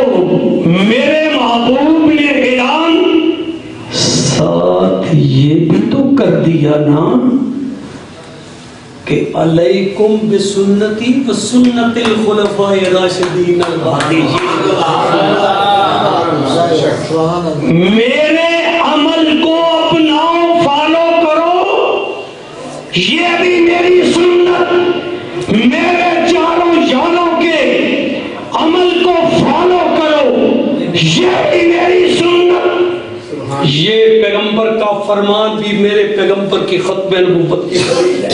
Speaker 1: میرے محبوب نے اعلان ساتھ یہ بھی تو کر دیا نا کہ علیکم بسنتی و سنت الخلفاء الراشدین المہدیین، میرے عمل کو اپناؤ، فالو کرو، یہ بھی میری سنت، میرے چاروں یاروں کے عمل کو فالو کرو، یہ بھی میری سنت۔ یہ پیغمبر کا فرمان بھی میرے پیغمبر کی ختم نبوت کی دلیل ہے،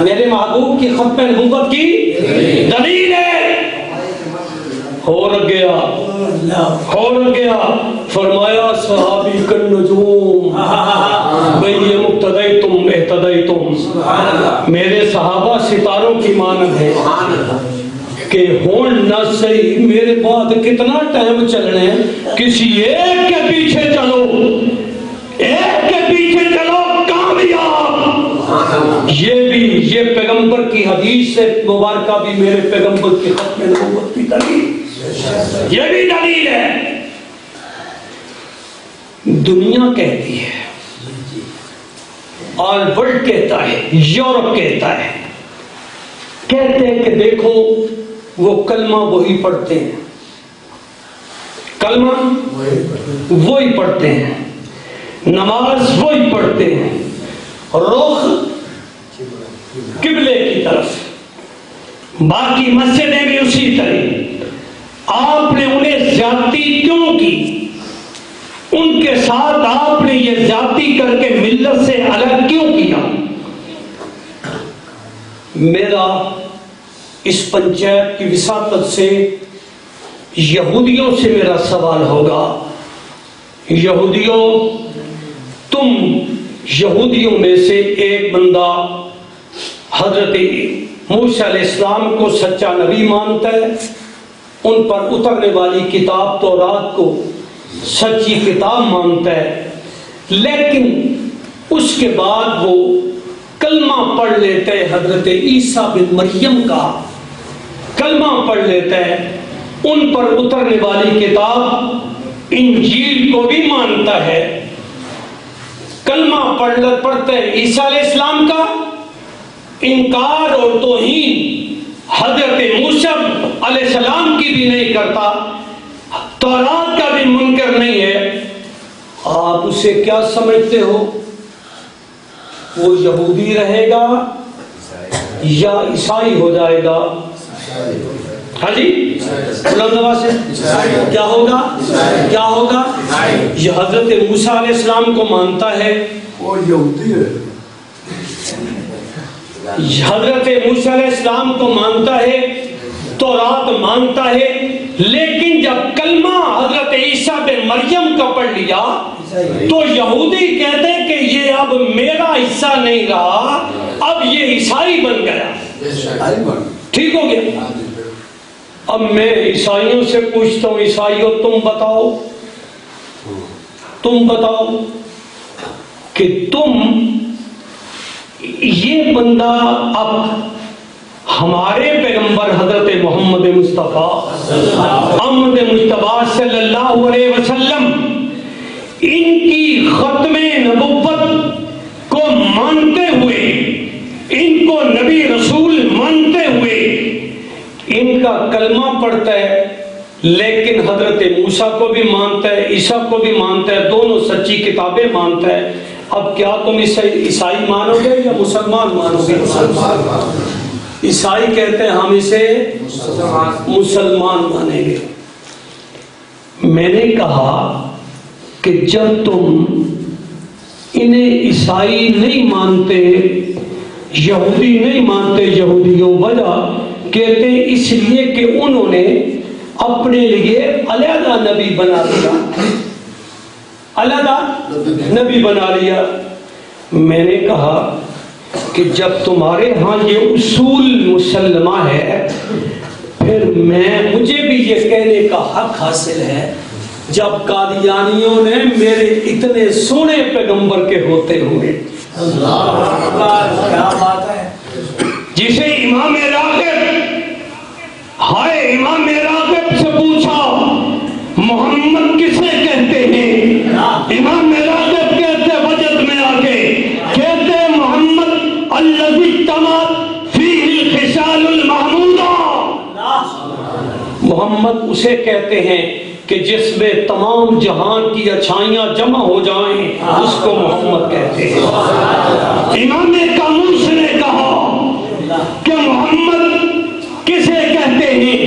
Speaker 1: میرے محبوب کی ختم نبوت کی دلیل ہے۔ ہو گیا فرمایا صحابی کن نجوم بھئی مقتدیتم اہتدیتم، میرے صحابہ ستاروں کی مانند ہے، کہ ہون نہ صحیح میرے بعد کتنا ٹائم چلنا ہے، کسی ایک کے پیچھے چلو، ایک کے پیچھے چلو کامیاب۔ یہ پیغمبر کی حدیث سے مبارکہ بھی میرے پیغمبر کی ختم نبوت کی دلیل، یہ بھی دلیل ہے۔ دنیا کہتی ہے، آل ورلڈ کہتا ہے، یورپ کہتا ہے، کہتے ہیں کہ دیکھو وہ کلمہ وہی پڑھتے ہیں، کلمہ وہی پڑھتے ہیں، نماز وہی پڑھتے ہیں، رخ قبلے کی طرف، باقی مسجدیں بھی اسی طرح۔ آپ نے انہیں زیادتی کیوں کی؟ ان کے ساتھ آپ نے یہ زیادتی کر کے ملت سے الگ کیوں کیا؟ میرا اس پنچایت کی وساطت سے یہودیوں سے میرا سوال ہوگا، یہودیوں، تم یہودیوں میں سے ایک بندہ حضرت موسیٰ علیہ السلام کو سچا نبی مانتا ہے، ان پر اترنے والی کتاب تورات کو سچی کتاب مانتا ہے، لیکن اس کے بعد وہ کلمہ پڑھ لیتا ہے، حضرت عیسیٰ بن مریم کا کلمہ پڑھ لیتا ہے، ان پر اترنے والی کتاب انجیل کو بھی مانتا ہے، کلمہ پڑھتا ہے عیسیٰ علیہ السلام کا، انکار اور توہین حضرت موسیٰ علیہ السلام کی بھی نہیں کرتا، تورات کا بھی منکر نہیں ہے، آپ اسے کیا سمجھتے ہو؟ وہ یہودی رہے گا یا عیسائی ہو جائے گا؟ ہاں جی، بلند آواز سے کیا ہوگا؟ کیا ہوگا؟ یہ حضرت موسیٰ علیہ السلام کو مانتا ہے،
Speaker 2: وہ یہودی ہے،
Speaker 1: حضرت موسیٰ علیہ السلام کو مانتا ہے، تورات مانتا ہے، لیکن جب کلمہ حضرت عیسیٰ بن مریم کا پڑھ لیا تو یہودی کہتے ہیں کہ یہ اب میرا حصہ نہیں رہا، اب یہ عیسائی بن گیا، ٹھیک ہو گیا۔ اب میں عیسائیوں سے پوچھتا ہوں، عیسائیوں تم بتاؤ کہ تم یہ بندہ اب ہمارے پیغمبر حضرت محمد مصطفیٰ صلی اللہ علیہ وسلم ان کی ختم نبوت کو مانتے ہوئے، ان کو نبی رسول مانتے ہوئے ان کا کلمہ پڑھتا ہے، لیکن حضرت موسیٰ کو بھی مانتا ہے، عیسیٰ کو بھی مانتا ہے، دونوں سچی کتابیں مانتا ہے، اب کیا تم اسے عیسائی مانو گے یا مسلمان مانو گے؟ عیسائی کہتے ہیں ہم اسے مسلمان مانیں گے۔ میں نے کہا کہ جب تم انہیں عیسائی نہیں مانتے، یہودی نہیں مانتے، یہودیوں وجہ کہتے ہیں اس لیے کہ انہوں نے اپنے لیے علیحدہ نبی بنا لیا، علیحدہ نبی بنا لیا۔ میں نے کہا کہ جب تمہارے ہاں یہ اصول مسلمہ ہے، پھر مجھے بھی یہ کہنے کا حق حاصل ہے جب قادیانیوں نے میرے اتنے سونے پیغمبر کے ہوتے ہوئے، کیا بات ہے، جسے امام راغب سے پوچھا محمد کسے کہتے ہیں، امام راغب کہتے وجد میں آ کے کہتے محمد الذی اجتمعت فیہ الخصال المحمودہ، محمد اسے کہتے ہیں کہ جس میں تمام جہان کی اچھائیاں جمع ہو جائیں اس کو محمد کہتے ہیں۔ امام قاموس نے کہا کہ محمد کسے کہتے ہیں،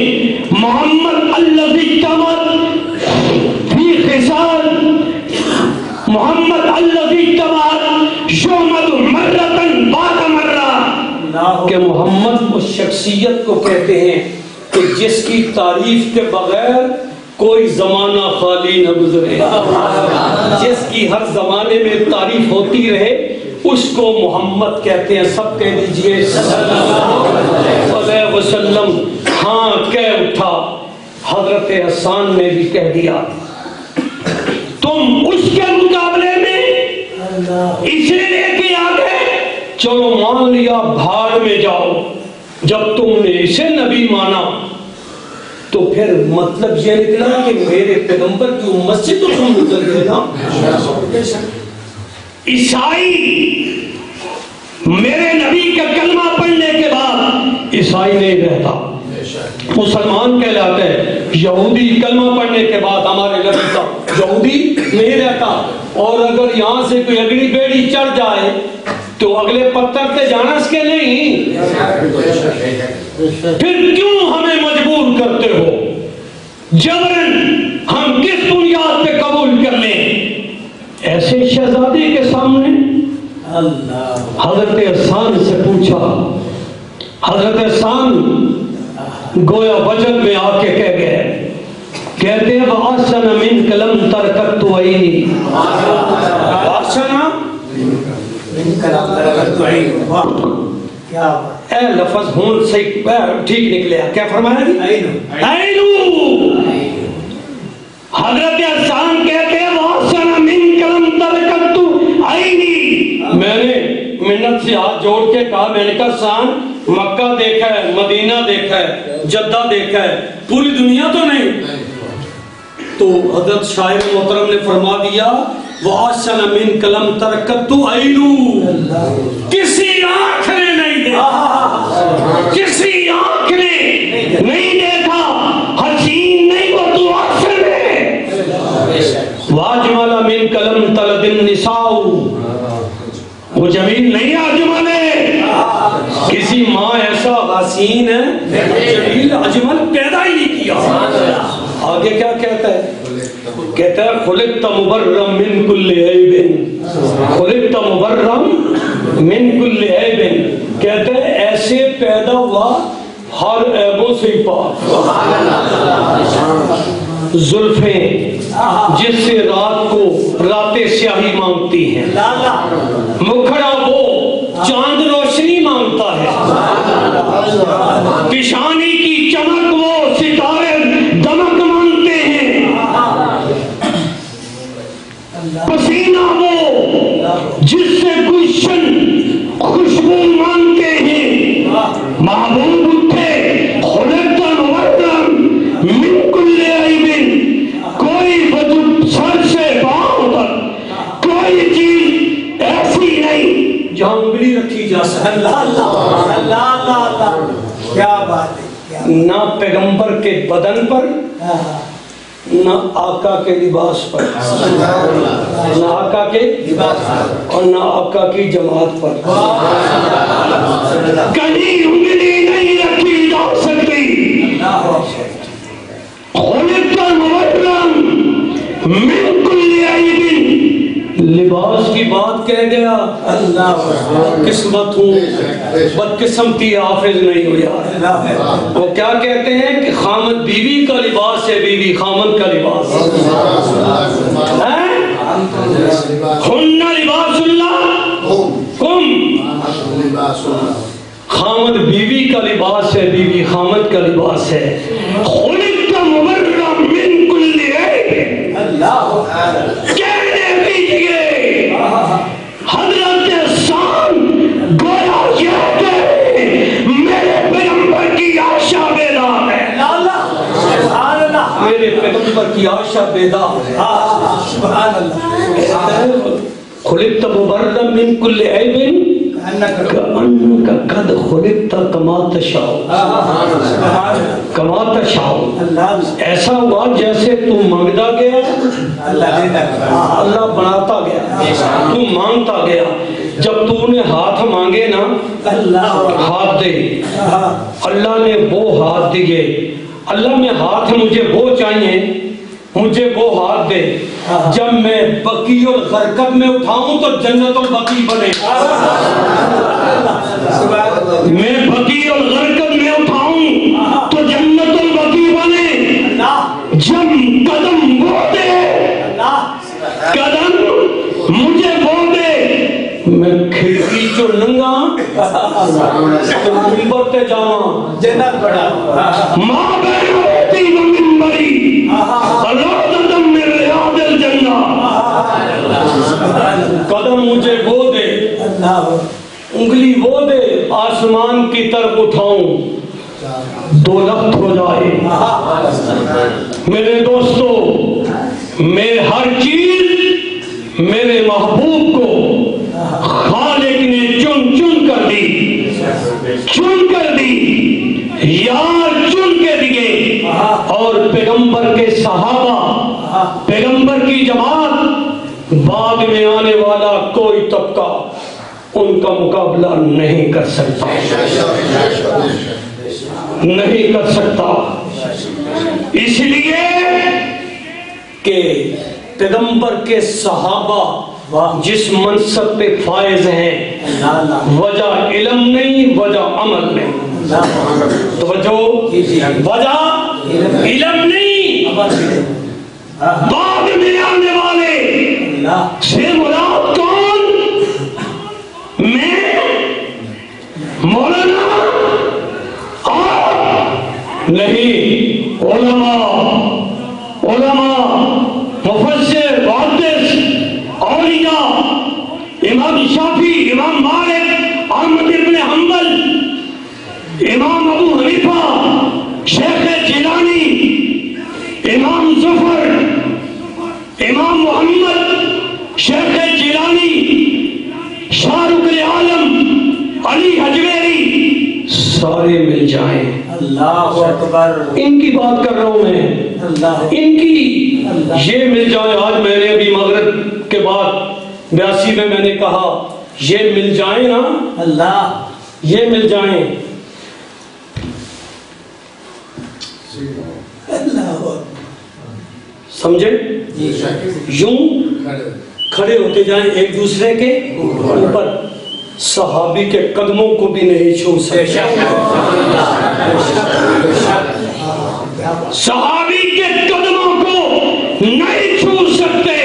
Speaker 1: محمد الذی اجتمعت فی خصال، محمد الذی اجتمعت یومد مرتن بعد مرہ، کہ محمد اس شخصیت کو کہتے ہیں کہ جس کی تعریف کے بغیر کوئی زمانہ خالی نہ گزرے، جس کی ہر زمانے میں تعریف ہوتی رہے اس کو محمد کہتے ہیں۔ سب کہہ دیجئے صلی اللہ علیہ وسلم۔ ہاں کہہ اٹھا۔ حضرت حسان نے بھی کہہ دیا تم اس کے مقابلے میں اسے لے کے آ گئے، چلو مان لیا بھاڑ میں جاؤ۔ جب تم نے اسے نبی مانا تو پھر مطلب یہ نکلا کہ میرے پیغمبر کی امت سے تو تم نکل گئے نا۔ عیسائی میرے نبی کا کلمہ پڑھنے کے بعد عیسائی نہیں رہتا، مسلمان کہلاتے ہیں۔ یہودی کلمہ پڑھنے کے بعد ہمارے نبی کا یہودی نہیں رہتا، اور اگر یہاں سے کوئی اگلی بیڑی چڑھ جائے تو اگلے پتھر پہ جانا اس کے نہیں۔ پھر کیوں ہمیں مجبور کرتے ہو؟ جبرن ہم کس بنیاد پہ قبول کر لیں؟ ایسے شہزادے کے سامنے حضرت حسان سے پوچھا۔ حضرت حسان گویا وجل میں آ کے کہہ گئے، کہتے ہیں وَأَحْسَنَ مِنْكَ لَمْ تَرْكَتُ عَيْنِي۔ اے لفظ ہون صحیح ٹھیک نکلے، کیا فرمایا جی؟ عینو۔ حضرت حسان کہتے ہیں وَأَحْسَنَ مِنْكَ لَمْ تَرْكَتُ عَيْنِي، میں نے منت سے ہاتھ جوڑ کے کہا، میں نے کہا حسان مکہ دیکھا ہے، مدینہ دیکھا ہے، جدہ دیکھا ہے، پوری دنیا تو نہیں۔ تو حضرت شاعر محترم نے فرما دیا وَأَحْسَنَ مِنْكَ لَمْ تَرْكَتُ عَيْنُ، کسی آنکھ نے نہیں دیکھا، کسی آنکھ نے نہیں دیکھا، حسین نہیں وہ تو احسن ہے۔ وَأَجْمَلَ مِنْكَ لَمْ تَلِدِ النِّسَاءُ، وہ جمیل نہیں اجمل ہے، کسی ماں ایسا حسین ہے جمیل اجمل پیدا ہی نہیں کیا۔ آگے کیا کہتا ہے؟ کہتا ہے خلقت مبرم من کل عیب، خلقت مبرم من کل عیب، کہتا ہے ایسے پیدا ہوا ہر عیبوں سے پاک۔ زلفیں جس سے رات کو راتیں سیاہی مانگتی ہیں، مکھڑا وہ چاند روشنی مانگتا ہے، پیشانی کی چمک وہ ستارے دمک مانگتے ہیں، پسینہ وہ جس سے گلشن خوشبو مانگتے ہیں، محبوب اٹھے خلقت مبرم من کل عیب، کوئی وجود سر سے پاؤں تک کوئی چیز ایسی نہیں جہاں انگلی رکھی جا سکے۔ اللہ اللہ اللہ اللہ، کیا بات ہے، نہ پیغمبر کے بدن پر، نہ آقا کے لباس پر، نہ آقا کے لباس پر اور نہ آقا کی جماعت پر کہیں انگلی نہیں رکھی جا سکتی۔ خلقت مبرم من کل عیب، لباس کی بات کہہ گیا، اللہ قسمت ہوں بدقسمتی حافظ نہیں ہو یار۔ وہ کیا کہتے ہیں کہ خامد بیوی کا لباس ہے، بیوی خامد کا لباس ہے۔ ہن لباس اللہ کم، خامد بیوی کا لباس ہے، بیوی خامد کا لباس ہے۔ خلقت مبرم من کل عیب، کہنے دیجئے حضرت حسان گویا یہ کہ میرے پیغمبر کی عائشہ بیدار ہے، میرے پیغمبر کی عائشہ بیدار ہے۔ خلقت مبرم من کل عیب کأنک قد خلقت کما تشاء، کما تشاء، ایسا ہوا جیسے تو مانگتا گیا اللہ بناتا گیا، تو مانگتا گیا۔ جب تو نے ہاتھ مانگے نا ہاتھ دے، اللہ نے وہ ہاتھ دیے۔ اللہ میں ہاتھ مجھے وہ چاہیے، مجھے وہ ہاتھ دے، جب میں بقیع الغرقد میں اٹھاؤں تو جنت البقیع بنے، میں بقیع الغرقد میں اٹھاؤں تو جنت البقیع بنے۔ جب قدم وہ دے، قدم مجھے وہ دے میں کھڑکی چو ننگا تو منبر تے جاواں
Speaker 2: جنت بڑا
Speaker 1: ماں بین بیتی و منبری روضۃ من ریاض الجنہ. قدم مجھے وہ دے، انگلی وہ دے، آسمان کی طرف اٹھاؤں، دولت ہو جائے. میرے دوستو، میں ہر چیز میرے محبوب کو خالق نے چن چن کر دی، چن کر دی، یار چن کے دیے. اور پیغمبر کے صحابہ، پیغمبر کی جماعت، بعد میں آنے والا کوئی طبقہ ان کا مقابلہ نہیں کر سکتا، نہیں کر سکتا. اس لیے کہ پیغمبر کے صحابہ جس منصب پہ فائز ہیں، وجہ علم نہیں، وجہ عمل نہیں. توجہ، وجہ علم نہیں، بعد میں آنے والے سے مراد کون؟ میں، مولانا نہیں، علماء، مفسر، محدث، اولیاء، امام شافعی، امام مالک، احمد ابن حنبل، امام ابو حنیفہ، شیخ جیلانی، امام ظفر، امام محمد، شیخ جیلانی، شاہ رخ عالم، علی حجویری، سارے مل جائیں.
Speaker 2: اللہ اکبر.
Speaker 1: ان کی بات کر رہا ہوں میں، ان کی یہ مل جائیں. آج میں نے ابھی مغرب کے بعد 82 میں نے کہا یہ مل جائیں نا،
Speaker 2: اللہ
Speaker 1: یہ مل جائیں. سمجھے؟ یوں کھڑے ہوتے جائیں ایک دوسرے کے اوپر. صحابی کے قدموں کو بھی نہیں چھو سکتے، صحابی کے قدموں کو نہیں چھو سکتے.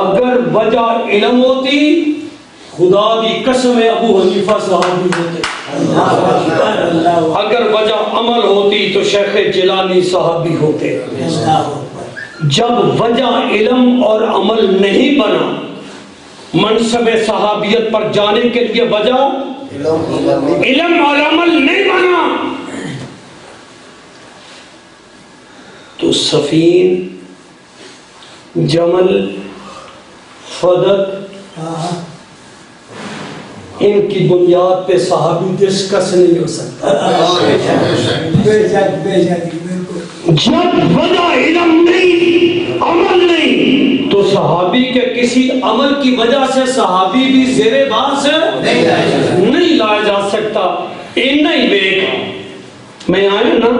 Speaker 1: اگر وجہ علم ہوتی، خدا کی قسم ابو حنیفہ صحابی ہوتے. اگر وجہ عمل ہوتی تو شیخ جیلانی صحابی ہوتے. جب وجہ علم اور عمل نہیں بنا، منصب صحابیت پر جانے کے لیے وجہ علم اور عمل نہیں بنا، تو سفین، جمل، فدق، ان کی بنیاد پہ صحابی ڈسکس نہیں ہو سکتا. جب وجہ علم نہیں، عمل نہیں، تو صحابی کے کسی عمل کی وجہ سے صحابی بھی زیر باس نہیں لایا جا سکتا. نہیں بیک میں آیا نا،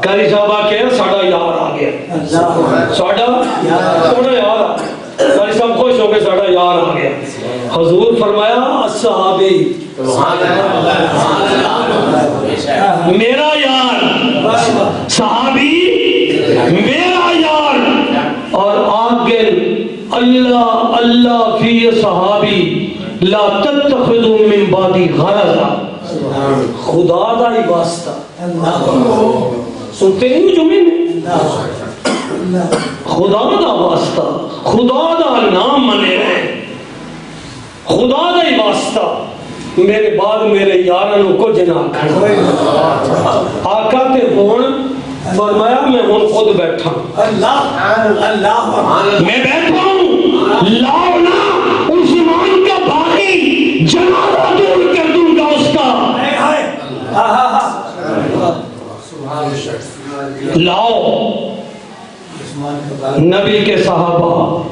Speaker 1: قاری صاحب آ کے ساڑھا یار آ گیا، ساڑھا تھوڑا یار آ گیا. قاری صاحب خوش ہو کے ساڑھا یار آ گیا. حضور فرمایا الصحابی میرا یار، صحابی میرا یار. اور آگے اللہ اللہ فی صحابی لا تتخذوا من بعدی غرضا. خدا دا ہی واسطہ سنتے نہیں جمعے میں، خدا دا واسطہ، خدا دا نام منے رہے، خدا دا ہی واسطہ. میرے بعد میرے یارانوں کو جنا کھڑا آقا تے ہون. فرمایا میں ہوں خود بیٹھا، میں بیٹھا ہوں، لاؤ نا عثمان کا باقی جنازہ دور کر دوں گا اس کا. لاؤ نبی کے صحابہ.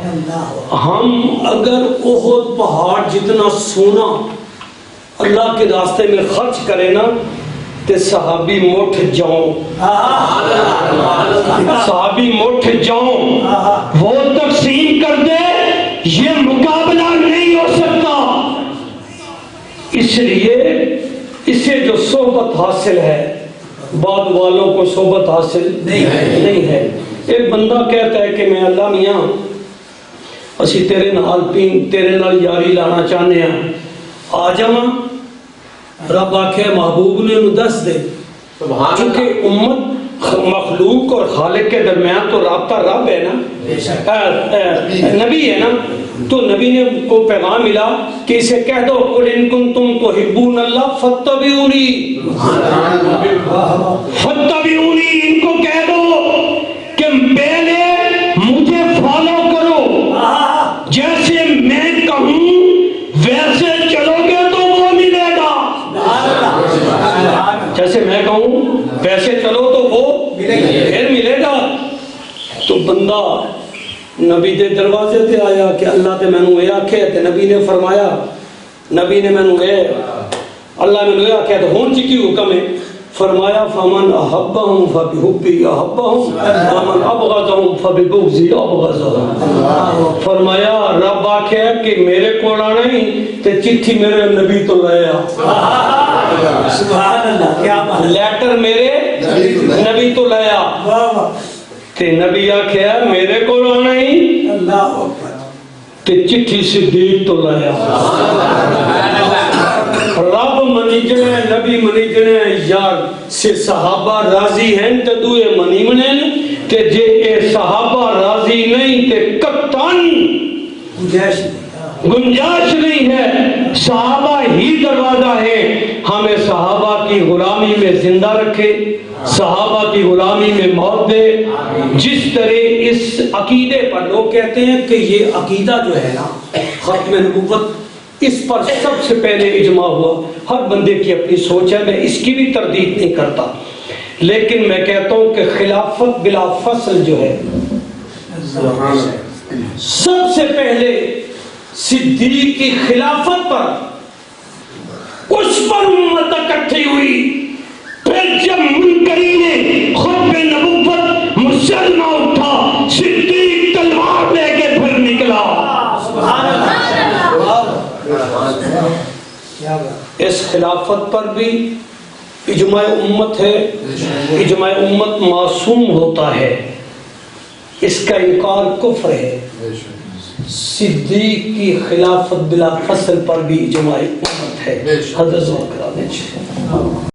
Speaker 1: ہم اگر احد پہاڑ جتنا سونا اللہ کے راستے میں خرچ کرے نا، تے صحابی مٹھ جاؤں، صحابی مٹھ جاؤں، وہ تقسیم کر دے، یہ مقابلہ نہیں ہو سکتا. اس لیے اسے جو صحبت حاصل ہے، بعد والوں کو صحبت حاصل نہیں ہے. ایک بندہ کہتا ہے کہ میں اللہ میاں اسی تیرے نال پین تیرے نال یاری لانا چاہنے ہیں آ جاواں رب آکھے محبوب نے انہوں دس دے کیونکہ امت مخلوق اور خالق کے درمیان تو رابطہ رب ہے نا نبی ہے نا تو نبی نے کو پیغام ملا کہ اسے کہہ دو قل ان کنتم تحبون اللہ فاتبعونی فاتبعونی ان کو کہہ دو کہ پہلے مجھے فالو کرو جیسے میں کہوں ویسے چلو گے تو وہ ملے گا جیسے میں کہوں ویسے چلو تو وہ پھر ملے گا تو بندہ نبی دے دروازے تے آیا کہ اللہ تے مینوں اے آکھے تے نبی نے فرمایا نبی نے مینوں اے اللہ مینوں اے آکھے تے ہن کی حکم ہے فرمایا فمن احبهم فبحبی احبهم ومن ابغضهم فببغضی ابغضهم فرمایا رب آکھے کہ میرے کول آنا ہی تے چٹھی میرے نبی تو لے آ
Speaker 2: سبحان اللہ کیا بات
Speaker 1: لیٹر میرے نبی تو لے آ تے نبی آکھے میرے کول آنا ہی
Speaker 2: اللہ اکبر
Speaker 1: تے چٹھی صدیق تو لے آ رب منیجنے نبی منیجنے یار سے صحابہ راضی ہیں تے دوئے منی منین تے جے اے صحابہ راضی نہیں تے کتن گنجائش نہیں ہے صحابہ ہی دروازہ ہے ہمیں صحابہ کی غلامی میں زندہ رکھے صحابہ کی غلامی میں موت دے جس طرح اس عقیدے پر لوگ کہتے ہیں کہ یہ عقیدہ جو ہے نا ختم نبوت اس پر سب سے پہلے اجماع ہوا ہر بندے کی اپنی سوچ ہے میں اس کی بھی تردید نہیں کرتا لیکن میں کہتا ہوں کہ خلافت بلا فصل جو ہے سب سے پہلے صدیق کی خلافت پر اس پر امت اکٹھی ہوئی پھر جب منکرین خطب نبوت مسلمہ اٹھا صدیق تلوار لے کے پھر نکلا اس خلافت پر بھی اجماع امت ہے اجماع امت معصوم ہوتا ہے اس کا انکار کفر ہے صدیق کی خلافت بلا فصل پر بھی اجماع امت ہے حضرت